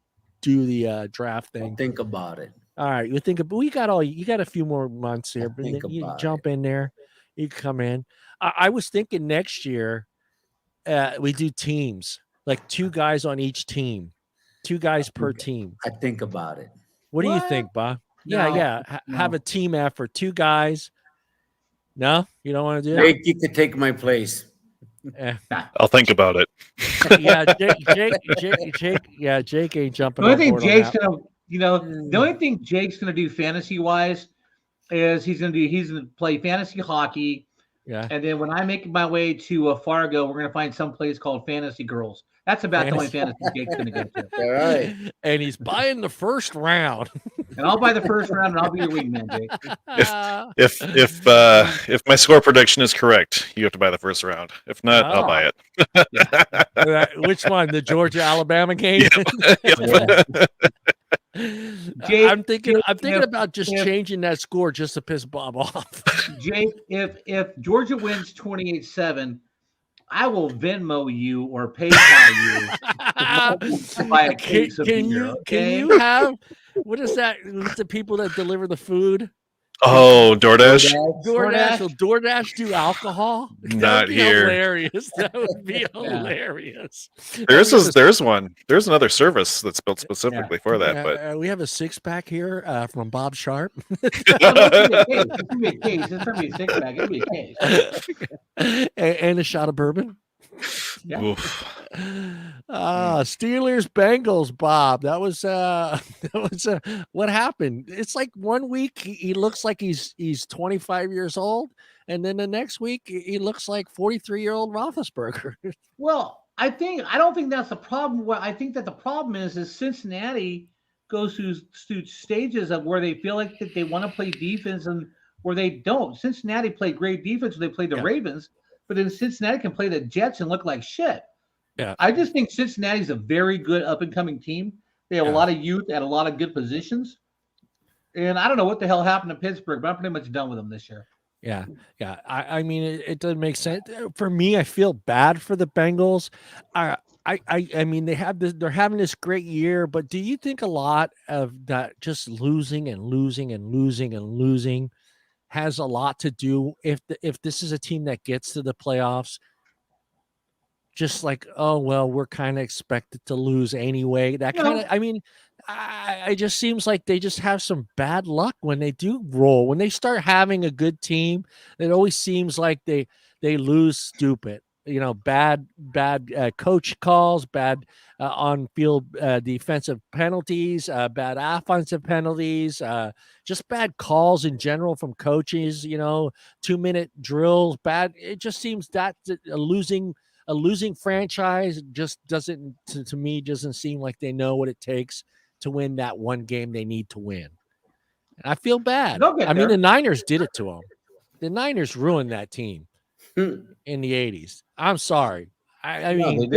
do the draft thing. I'll think about it. All right, you got a few more months here, but you jump in there, you come in. I was thinking next year we do teams, like 2 guys on each team, 2 guys per team. I think about it. What do you think, Bob? No. Have a team effort, 2 guys. No, you don't want to do that? Jake, you could take my place. I'll think about it. Jake ain't jumping. The only thing Jake's the only thing Jake's gonna do fantasy wise is he's gonna play fantasy hockey. Yeah. And then when I make my way to Fargo, we're gonna find some place called Fantasy Girls. That's about the only fantasy Jake's gonna go to. All right. And he's buying the first round. And I'll buy the first round, and I'll be your wingman, Jake. If my score prediction is correct, you have to buy the first round. If not, I'll buy it. Which one? The Georgia-Alabama game? Yep. Jake, I'm thinking about just changing that score just to piss Bob off. Jake, if Georgia wins 28-7, I will Venmo you or PayPal you to buy a case of beer. Can you have what is that? What's the people that deliver the food? Oh, DoorDash. Will DoorDash do alcohol? Not here. Hilarious. That would be hilarious. There's one. There's another service that's built specifically for that. But we have a 6-pack here from Bob Sharp. It's gonna be a case. It's gonna be a 6-pack. It'll be a case. And a shot of bourbon. Yeah. Steelers Bengals, Bob. That was what happened. It's like one week he looks like he's 25 years old, and then the next week he looks like 43-year-old Roethlisberger. Well, I don't think that's the problem. What I think that the problem is Cincinnati goes through stages of where they feel like that they want to play defense and where they don't. Cincinnati played great defense when they played the Ravens. But then Cincinnati can play the Jets and look like shit. Yeah. I just think Cincinnati's a very good up-and-coming team. They have a lot of youth at a lot of good positions. And I don't know what the hell happened to Pittsburgh, but I'm pretty much done with them this year. Yeah. I mean, it doesn't make sense. For me, I feel bad for the Bengals. I mean, they're having this great year, but do you think a lot of that just losing has a lot to do if this is a team that gets to the playoffs, just like, oh, well, we're kind of expected to lose anyway. That kind of, I mean, I just seems like they just have some bad luck when they do roll. When they start having a good team, it always seems like they lose stupid. Bad coach calls, bad on-field defensive penalties, bad offensive penalties, just bad calls in general from coaches. 2-minute drills, bad. It just seems that a losing franchise just doesn't, to me, doesn't seem like they know what it takes to win that one game they need to win. And I feel bad. I mean, the Niners did it to them. The Niners ruined that team in the 80s. I'm sorry. I mean,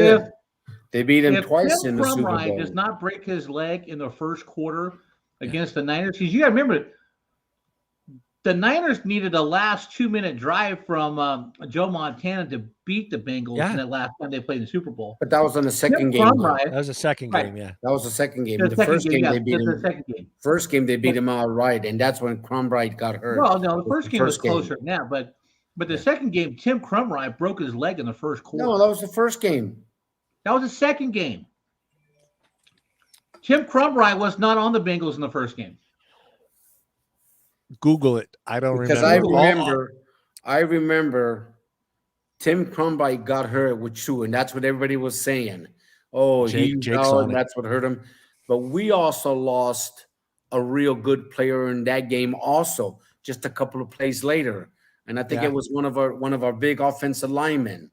they beat him twice in the Super Bowl. If does not break his leg in the first quarter against the Niners, because you got to remember, the Niners needed a last 2-minute drive from Joe Montana to beat the Bengals in that last time they played in the Super Bowl. But that was on the second game. That was the second game, yeah. That was the second game. The first game they beat him. First game they beat him outright, and that's when Crumbright got hurt. Well, no, the first game was closer than that, but the second game, Tim Crumbright broke his leg in the first quarter. No, that was the first game. That was the second game. Tim Crumbright was not on the Bengals in the first game. Google it. I don't Because remember. I remember Tim Crumbite got hurt with Chu, and that's what everybody was saying. Oh, Jake's out, on it. that's what hurt him. But we also lost a real good player in that game also, just a couple of plays later. And I think it was one of our big offensive linemen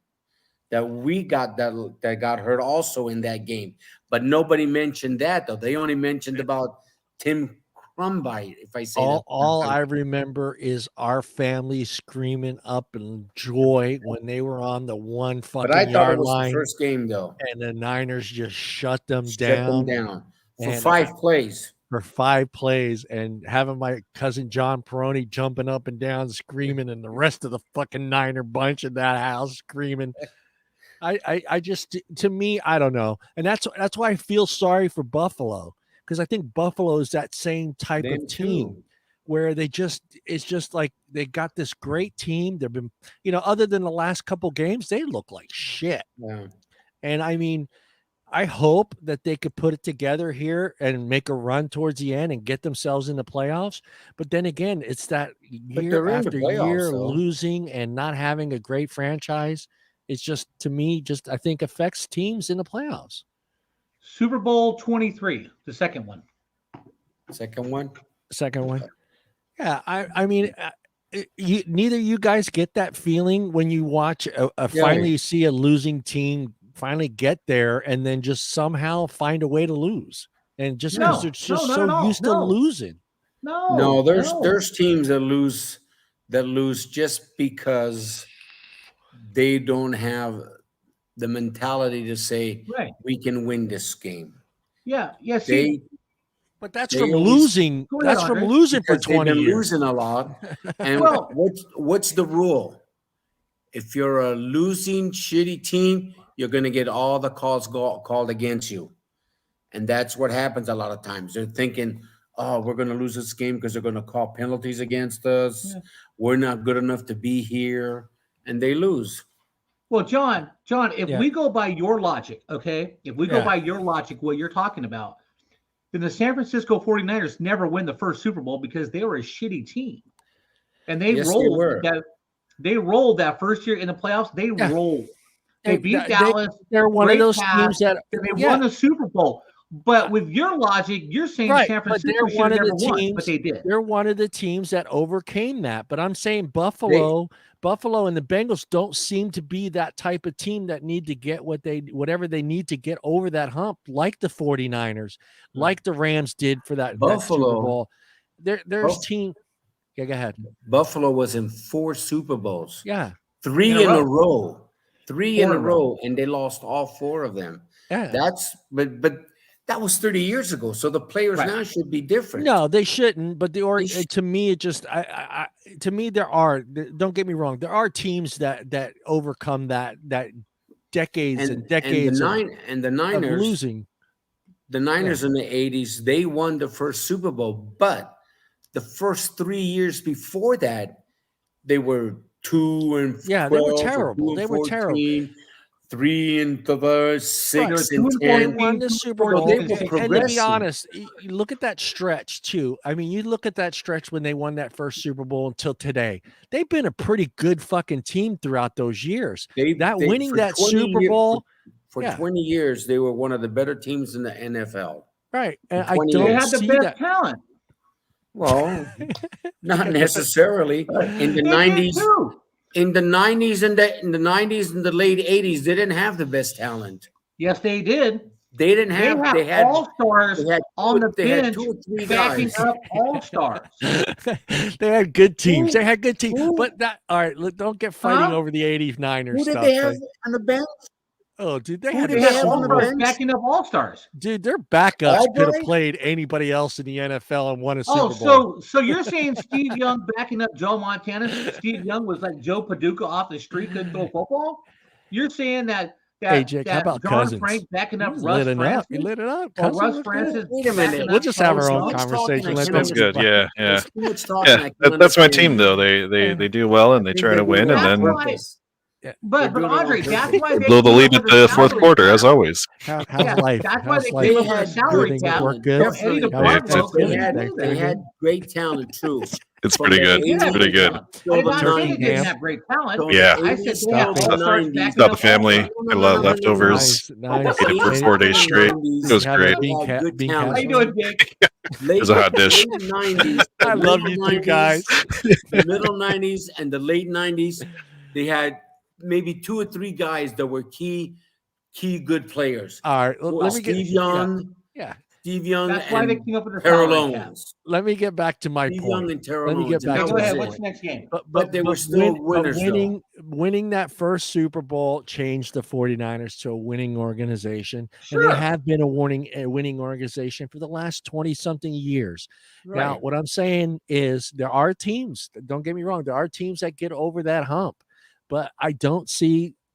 that we got that got hurt also in that game. But nobody mentioned that, though. They only mentioned about Tim Crumbite, if I say that. All I remember is our family screaming up in joy when they were on the one fucking But I thought yard it was line, the first game, though. and the Niners just shut them Shut down them down for And 5 plays. for 5 plays, and having my cousin John Peroni jumping up and down, screaming, and the rest of the fucking Niner bunch in that house screaming. I just, to me, I don't know, and that's why I feel sorry for Buffalo, because I think Buffalo is that same type of team where it's just like they got this great team. They've been, other than the last couple games, they look like shit. Yeah. And I mean, I hope that they could put it together here and make a run towards the end and get themselves in the playoffs. But then again, it's that year after year losing and not having a great franchise. It's just, to me, I think affects teams in the playoffs. Super Bowl 23, the second one. Second one. Yeah, I mean, neither you guys get that feeling when you watch finally you see a losing team finally get there and then just somehow find a way to lose, and just because they're just so used to losing. No, there's teams that lose just because they don't have the mentality to say we can win this game. Yeah. But that's from losing. That's from losing for 20 years. Losing a lot. And what's the rule? If you're a losing shitty team, you're going to get all the calls called against you. And that's what happens a lot of times. They're thinking, oh, we're going to lose this game because they're going to call penalties against us. Yeah. We're not good enough to be here. And they lose. Well, John, if we go by your logic, okay, what you're talking about, then the San Francisco 49ers never win the first Super Bowl because they were a shitty team. And they rolled that first year in the playoffs. They rolled. They beat Dallas. They're one of those teams that they won the Super Bowl. But with your logic, you're saying San Francisco should have never won, but they did. They're one of the teams that overcame that. But I'm saying Buffalo and the Bengals don't seem to be that type of team that need to get whatever they need to get over that hump, like the 49ers, like the Rams did for that Super Bowl. There's team. Yeah, go ahead. Buffalo was in 4 Super Bowls. Yeah. 3 in a row. 3 in a row, and they lost all 4 of them. Yeah. But that was 30 years ago. So the players now should be different. No, they shouldn't. But to me, it just to me don't get me wrong, there are teams that overcome that decades and decades and the Niners of losing. The Niners in the 80s, they won the first Super Bowl, but the first 3 years before that, they were 2 and 12, they were terrible. They were terrible. 3 and 6 and 10. They won the Super Bowl. And to be honest, you look at that stretch too. I mean, you look at that stretch when they won that first Super Bowl until today. They've been a pretty good fucking team throughout those years. Winning that Super Bowl for 20 years, they were one of the better teams in the NFL. Right, and they had the best talent. Well, not necessarily. In the 90s. In the 90s and the late 80s, they didn't have the best talent. Yes, they did. They didn't have. They had all-stars on the bench 2 or 3 backing guys. up all-stars. They had good teams. They had good teams. But all right, look, don't get fighting over the 80s Niners Who did stuff. they have on the bench? Oh, dude, they had all-stars backing up all-stars. Dude, their backups could have played anybody else in the NFL and won a Super Bowl. So you're saying Steve Young backing up Joe Montana? Steve Young was like Joe Paducah off the street, couldn't throw football? You're saying that hey, Jake, how about John Cousins? Frank backing up Russ Francis? You lit it up. Russ Francis. Wait a minute. We'll just have our own conversation. That's good. Yeah. That's my team, though. They do well and they try to win, and then. Yeah. But Andre, that's why they blow the lead at the fourth quarter, as always. How's life? That's why they gave us a salary cap. They had great talent, too. It's pretty good. They It's have pretty great good. talent. I did not say they Turkey didn't Ham. have great talent. So Yeah. the I said 80s, they have the all stars 90s. backing Got up the family. all stars. They love leftovers. Nice. Ate it for 4 days straight. It was great. Bean How you doing, Dick? It was a hot dish. Late 90s. I love you two guys. The middle 90s and the late 90s, they had maybe 2 or 3 guys that were key good players. All right, let me get Steve Young. Yeah. Steve Young That's why they and came up with the Terrell salary cap. Owens. Let me get back to my Steve point. Young and Terrell Let me get Owens. back And to Go that ahead. was What's it. the next game? But they were still winners, though. winning that first Super Bowl changed the 49ers to a winning organization. Sure. And they have been a winning organization for the last 20-something years. Now, Right. what I'm saying is there are teams, don't get me wrong, there are teams that get over that hump. But I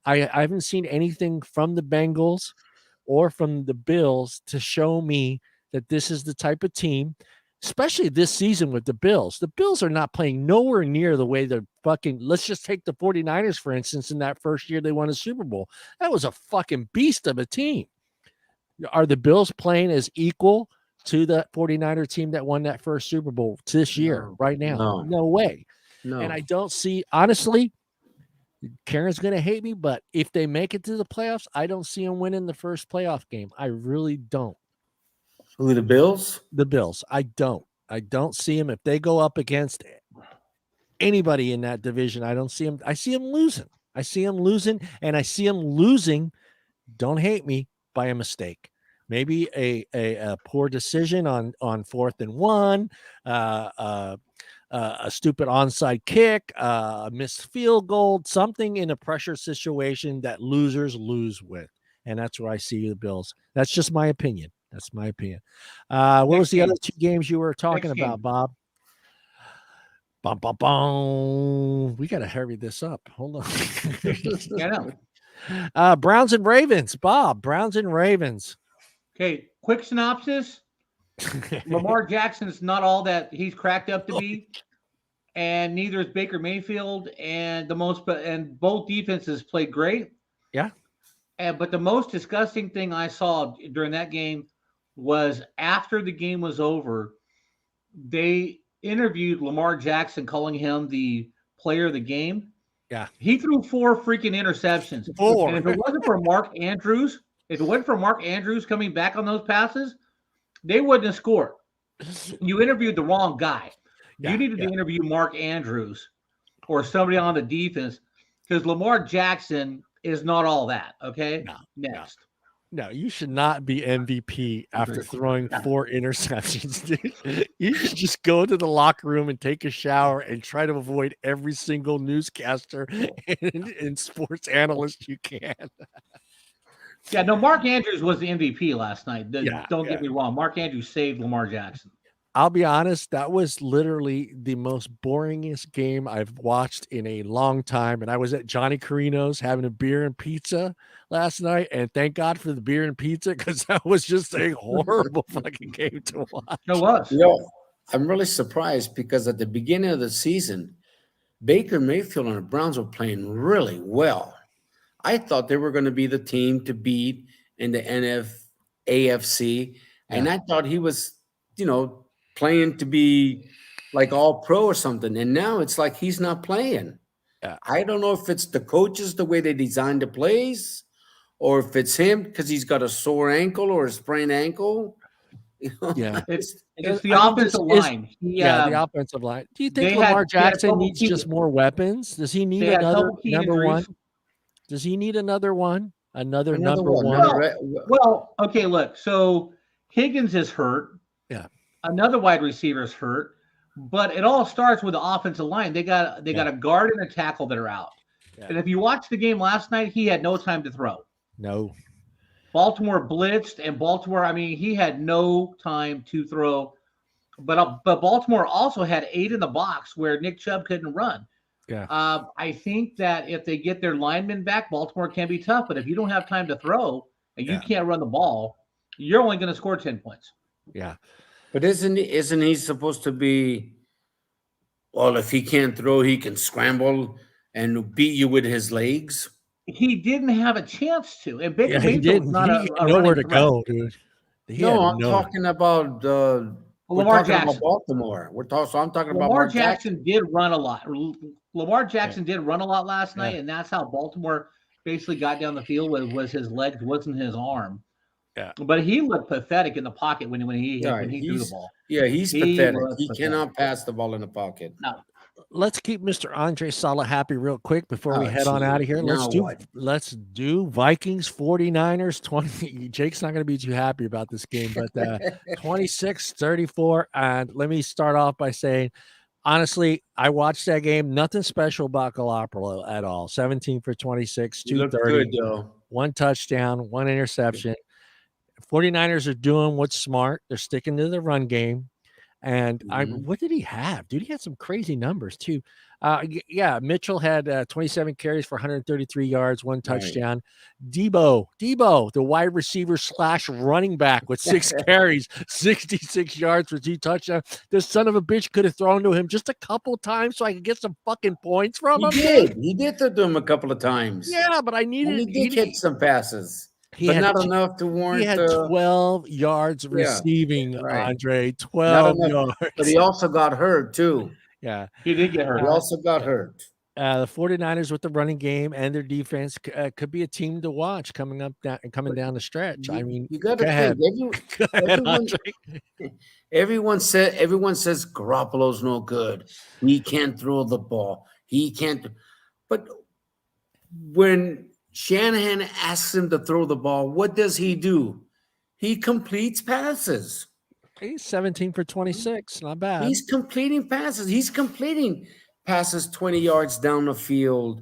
haven't seen anything from the Bengals or from the Bills to show me that this is the type of team, especially this season with the Bills. The Bills are not playing nowhere near the way they're fucking. Let's just take the 49ers, for instance, in that first year they won a Super Bowl. That was a fucking beast of a team. Are the Bills playing as equal to the 49er team that won that first Super Bowl this year, right now? No way. No. And I don't see, honestly, Karen's going to hate me, but if they make it to the playoffs, I don't see them winning the first playoff game. I really don't. Who, the Bills? The Bills. I don't see them. If they go up against anybody in that division, I don't see them. I see them losing. And I see them losing, don't hate me, by a mistake. Maybe a poor decision on 4th and 1, a stupid onside kick, a missed field goal, something in a pressure situation that losers lose with. And that's where I see the Bills. That's just my opinion. What was the other 2 games you were talking about, Bob? We got to hurry this up. Hold on. Yeah, I know. Browns and Ravens. Bob, Browns and Ravens. Okay, quick synopsis. Lamar Jackson's not all that he's cracked up to be, and neither is Baker Mayfield. And both defenses played great. Yeah. But the most disgusting thing I saw during that game was after the game was over, they interviewed Lamar Jackson, calling him the player of the game. Yeah. He threw 4 freaking interceptions. 4. And if it wasn't for Mark Andrews coming back on those passes, they wouldn't have scored. You interviewed the wrong guy. You needed to interview Mark Andrews or somebody on the defense, because Lamar Jackson is not all that. Okay. Next. No, you should not be MVP after throwing 4 interceptions, dude. You should just go to the locker room and take a shower and try to avoid every single newscaster and sports analyst you can. Yeah, no, Mark Andrews was the MVP last night. Don't get me wrong. Mark Andrews saved Lamar Jackson. I'll be honest, that was literally the most boringest game I've watched in a long time. And I was at Johnny Carino's having a beer and pizza last night. And thank God for the beer and pizza, because that was just a horrible fucking game to watch. It was. I'm really surprised, because at the beginning of the season, Baker Mayfield and the Browns were playing really well. I thought they were going to be the team to beat in the AFC. And I thought he was, playing to be like all pro or something. And now it's like he's not playing. Yeah. I don't know if it's the coaches, the way they designed the plays, or if it's him because he's got a sore ankle or a sprained ankle. Yeah. It's the offensive line. The offensive line. Do you think Lamar Jackson needs just more weapons? Does he need another number one? Does he need another one? Another number one? Well, okay, look. So Higgins is hurt. Yeah. Another wide receiver is hurt. But it all starts with the offensive line. They got a guard and a tackle that are out. Yeah. And if you watched the game last night, he had no time to throw. No. Baltimore blitzed, and Baltimore, he had no time to throw. But Baltimore also had 8 in the box where Nick Chubb couldn't run. Yeah. I think that if they get their linemen back, Baltimore can be tough. But if you don't have time to throw and you can't run the ball, you're only going to score 10 points. Yeah. But isn't he supposed to be, well, if he can't throw, he can scramble and beat you with his legs? He didn't have a chance to. And Baker he didn't. Not he had nowhere to go, dude. I'm talking about Lamar talking Jackson. about Baltimore. So I'm talking about Lamar Mark Jackson did run a lot. Lamar Jackson did run a lot last night, and that's how Baltimore basically got down the field. Was his legs, wasn't his arm. Yeah. But he looked pathetic in the pocket when he threw the ball. Yeah, he's pathetic. He cannot pass the ball in the pocket. No. Let's keep Mr. Andre Sala happy real quick before we head on out of here. Let's do Vikings 49ers 20. Jake's not going to be too happy about this game, but 26-34. And let me start off by saying, honestly, I watched that game. Nothing special about Garoppolo at all. 17 for 26, 230, one touchdown, one interception. 49ers are doing what's smart. They're sticking to the run game. And what did he have? Dude, he had some crazy numbers too. Mitchell had 27 carries for 133 yards, one touchdown. Debo, the wide receiver / running back with 6 carries, 66 yards for 2 touchdowns. This son of a bitch could have thrown to him just a couple times so I could get some fucking points from him. He did throw to him a couple of times. Yeah, but I needed. And he did hit some passes. But not enough to warrant. He had 12 yards receiving, Andre. 12 yards. But he also got hurt, too. Yeah. He did get hurt. He also got hurt. The 49ers with the running game and their defense could be a team to watch coming down the stretch. I mean, you got to think. Everyone says Garoppolo's no good. He can't throw the ball. He can't. But when Shanahan asks him to throw the ball, what does he do? He completes passes. He's 17 for 26. Not bad. He's completing passes. He's completing passes 20 yards down the field,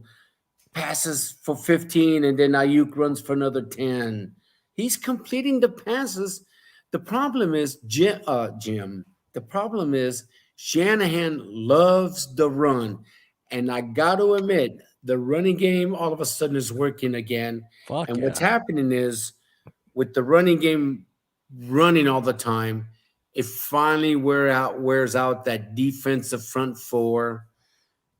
passes for 15, and then Ayuk runs for another 10. He's completing the passes. The problem is, Jim, the problem is Shanahan loves the run. And I got to admit, the running game all of a sudden is working again. What's happening is with the running game running all the time, it finally wears out that defensive front four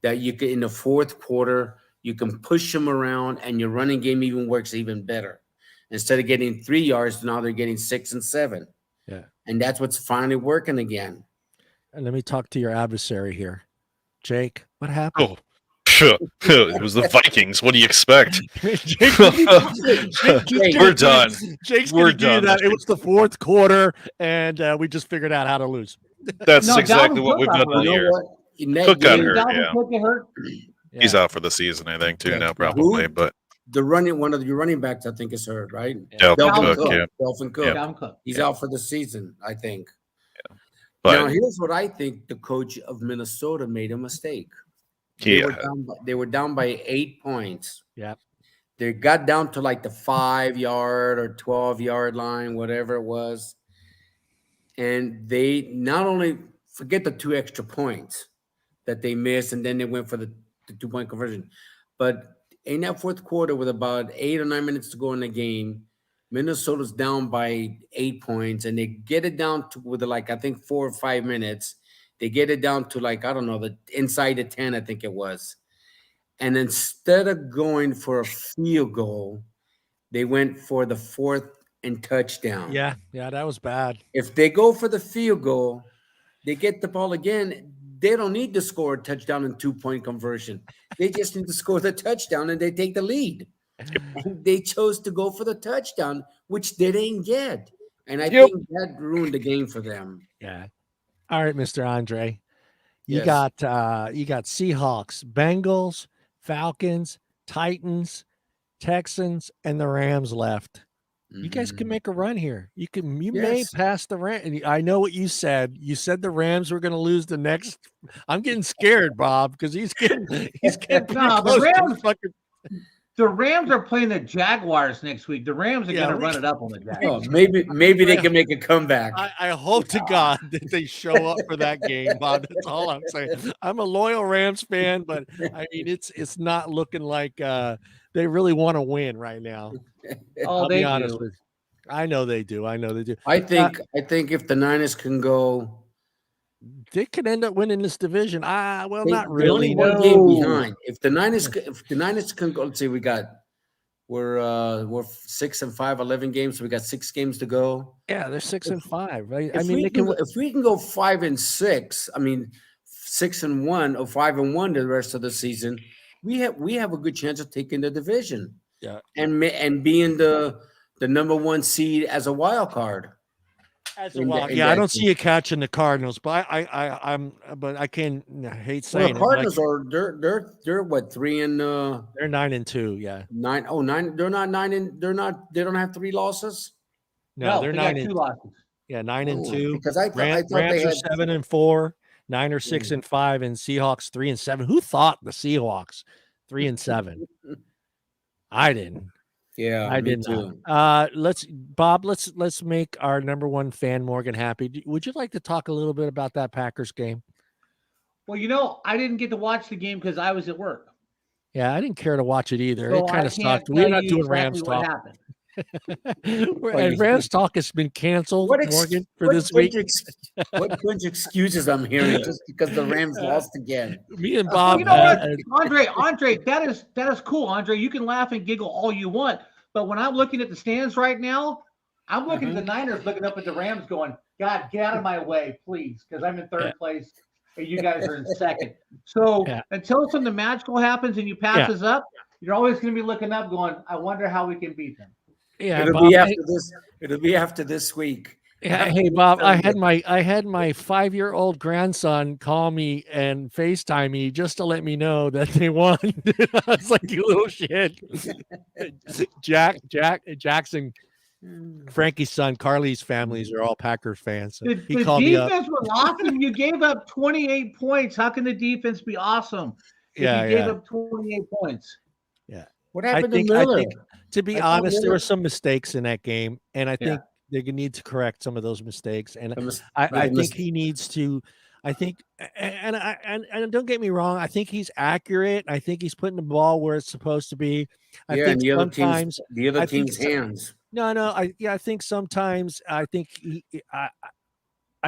that you can, in the fourth quarter, you can push them around and your running game even works even better. Instead of getting 3 yards, now they're getting 6 and 7. Yeah. And that's what's finally working again. And let me talk to your adversary here. Jake, what happened? It was the Vikings. What do you expect? We're done. We're done. It was the fourth quarter, and we just figured out how to lose. That's exactly what we've done all year. Cook got hurt. He's out for the season, I think, too, now probably. But one of your running backs, I think, is hurt, right? Dalvin Cook. He's out for the season, I think. Yeah. Now, here's what I think: the coach of Minnesota made a mistake. They were down by 8 points. Yeah. They got down to like the 5-yard or 12-yard line, whatever it was. And they not only forget the 2 extra points that they missed, and then they went for the 2-point conversion. But in that fourth quarter, with about 8 or 9 minutes to go in the game, Minnesota's down by 8 points, and they get it down to I think 4 or 5 minutes. They get it down to the inside the 10, I think it was. And instead of going for a field goal, they went for the 4th and touchdown. Yeah, that was bad. If they go for the field goal, they get the ball again. They don't need to score a touchdown and 2-point conversion. They just need to score the touchdown and they take the lead. And they chose to go for the touchdown, which they didn't get. And I think that ruined the game for them. Yeah. All right, Mr. Andre, you got Seahawks, Bengals, Falcons, Titans, Texans, and the Rams left. You guys can make a run here. You may pass the Rams. I know what you said. You said the Rams were going to lose the next. I'm getting scared, Bob, because he's getting The Rams are playing the Jaguars next week. The Rams are going to run it up on the Jaguars. Maybe they can make a comeback. I hope to God that they show up for that game, Bob. That's all I'm saying. I'm a loyal Rams fan, but I mean it's not looking like they really want to win right now. I'll be honest with you. I know they do. I think if the Niners can go, they could end up winning this division. Not really. Only one game behind. If the Niners can go, let's see, we got we're 6-5, 11 games. So we got 6 games to go. Yeah, they're 6-5. Right? If we can go 5-6, I mean 6-1 or 5-1 the rest of the season, we have a good chance of taking the division. Yeah, and being the number 1 seed as a wild card. I don't see you catching the Cardinals, but I can't hate saying the Cardinals they're what 3 and they're 9-2, yeah. 9. They're not 9 and they don't have 3 losses. No, they're 9 got 2 losses. Yeah, 9-2. Because I thought Rams they had are 7-4, Niners 6-5, and Seahawks 3-7. Who thought the Seahawks 3-7? I didn't. Yeah, I did too. not. Let's make our number 1 fan Morgan happy. Would you like to talk a little bit about that Packers game? Well, I didn't get to watch the game because I was at work. Yeah, I didn't care to watch it either. So it kind of sucked. We're not doing Rams talk. And Rams talk has been canceled, Morgan, for this week. What good excuses I'm hearing just because the Rams lost again? Me and Bob. You know what, Andre, that is cool, Andre. You can laugh and giggle all you want, but when I'm looking at the stands right now, I'm looking at the Niners, looking up at the Rams, going, "God, get out of my way, please," because I'm in 3rd place and you guys are in 2nd. So until something magical happens and you pass us up, you're always going to be looking up, going, "I wonder how we can beat them." Yeah, it'll be after this week. Yeah, hey Bob, I had my 5-year-old grandson call me and FaceTime me just to let me know that they won. I was like, "You little shit." Jackson, Frankie's son, Carly's families are all Packers fans. So he called me up. The defense was awesome. You gave up 28 points. How can the defense be awesome? If you gave up 28 points. Yeah. What happened to Miller? To be honest, there were some mistakes in that game, and I think they need to correct some of those mistakes. And I think he needs to. I think, and don't get me wrong, I think he's accurate. I think he's putting the ball where it's supposed to be. I think the sometimes other team's hands. I think sometimes I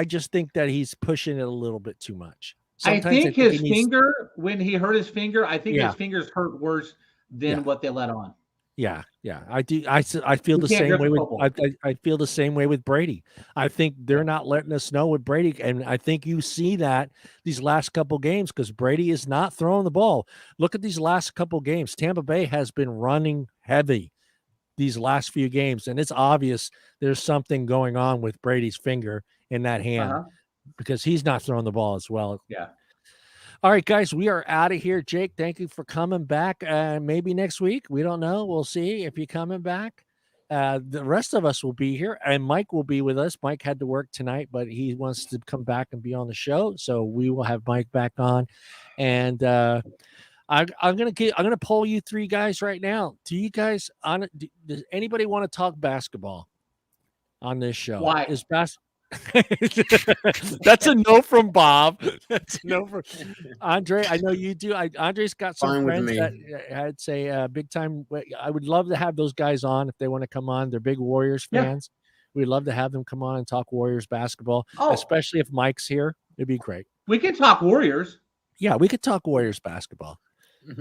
just think that he's pushing it a little bit too much. Sometimes I think his finger, when he hurt his finger, I think his fingers hurt worse than what they let on. Yeah, I do. I feel the same way with I feel the same way with Brady. I think they're not letting us know with Brady, and I think you see that these last couple games because Brady is not throwing the ball. Look at these last couple games. Tampa Bay has been running heavy these last few games, and it's obvious there's something going on with Brady's finger in that hand because he's not throwing the ball as well. Yeah. All right, guys, we are out of here. Jake, thank you for coming back. Maybe next week. We don't know. We'll see if you're coming back. The rest of us will be here, and Mike will be with us. Mike had to work tonight, but he wants to come back and be on the show, so we will have Mike back on. And I'm gonna poll you 3 guys right now. Do you guys does anybody want to talk basketball on this show? Why? That's a no from Bob. That's a no from Andre. I know you do. Andre's got some friends that I'd say big time. I would love to have those guys on if they want to come on. They're big Warriors fans. We'd love to have them come on and talk Warriors basketball, especially if Mike's here. It'd be great. We can talk Warriors. Yeah, we could talk Warriors basketball.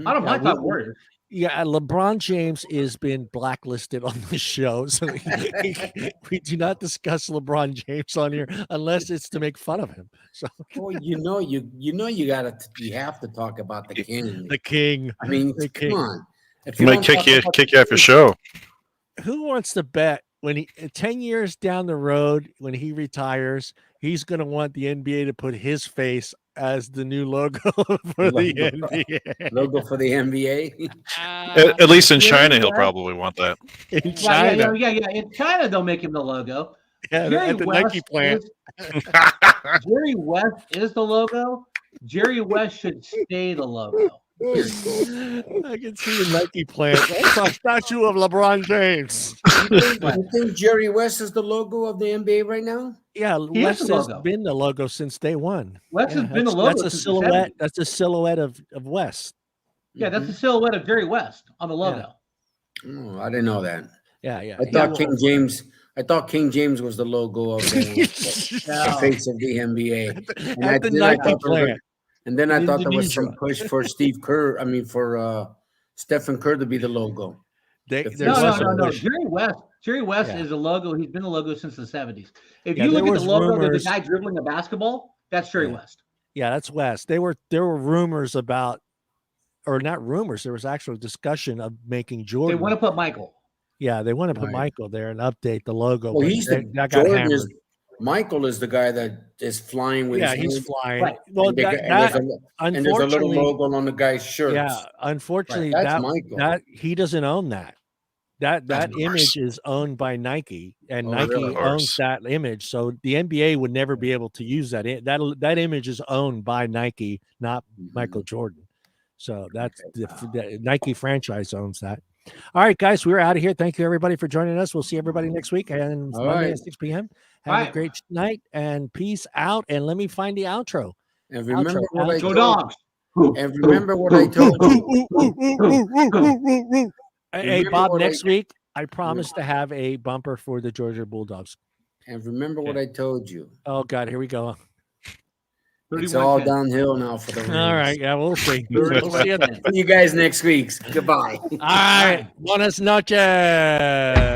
I don't mind talking Warriors. Yeah, LeBron James has been blacklisted on the show, so we do not discuss LeBron James on here unless it's to make fun of him. So, you have to talk about the king. The king. I mean, come on. He might kick you off your show. Who wants to bet when 10 years down the road, when he retires, he's going to want the NBA to put his face as the new logo for the NBA. Logo for the NBA. At least in China, he'll probably want that. In China, yeah. In China, they'll make him the logo. Yeah, at the Nike plant. Jerry West is the logo. Jerry West should stay the logo. I can see the Nike plant. That's a statue of LeBron James. You think Jerry West is the logo of the NBA right now? Yeah, West has been the logo since day one. West has been the logo. That's a silhouette. That's a silhouette of West. Yeah, that's the silhouette of Jerry West on the logo. Yeah. Oh, I didn't know that. Yeah. I thought King James. I thought King James was the logo of the face of the NBA. At the Nike plant. And then I thought there was some push for Steve Kerr. I mean, for Stephen Kerr to be the logo. No. Jerry West is a logo. He's been a logo since the 70s. If you look at the logo of the guy dribbling a basketball, that's Jerry West. Yeah, that's West. There were rumors about, or not rumors. There was actual discussion of making Jordan. They want to put Michael. Yeah, they want to put Michael there and update the logo. Well, Michael is the guy that is flying with his he's flying. Right. Well, and there's a little logo on the guy's shirt. Yeah, unfortunately, that's Michael. That he doesn't own that. That image is owned by Nike, and Nike owns that image. So the NBA would never be able to use that. That image is owned by Nike, not Michael Jordan. So that's the Nike franchise owns that. All right, guys, we're out of here. Thank you, everybody, for joining us. We'll see everybody next week and Monday at 6 p.m. Have a great night and peace out. And let me find the outro. And remember what I told Dogs. And remember what I told you. Hey, Bob, next week, I promise to have a bumper for the Georgia Bulldogs. And remember what I told you. Oh, God, here we go. It's all downhill now for the Rams. All right, yeah, we'll see. We'll see you guys next week. Goodbye. All right, buenas noches.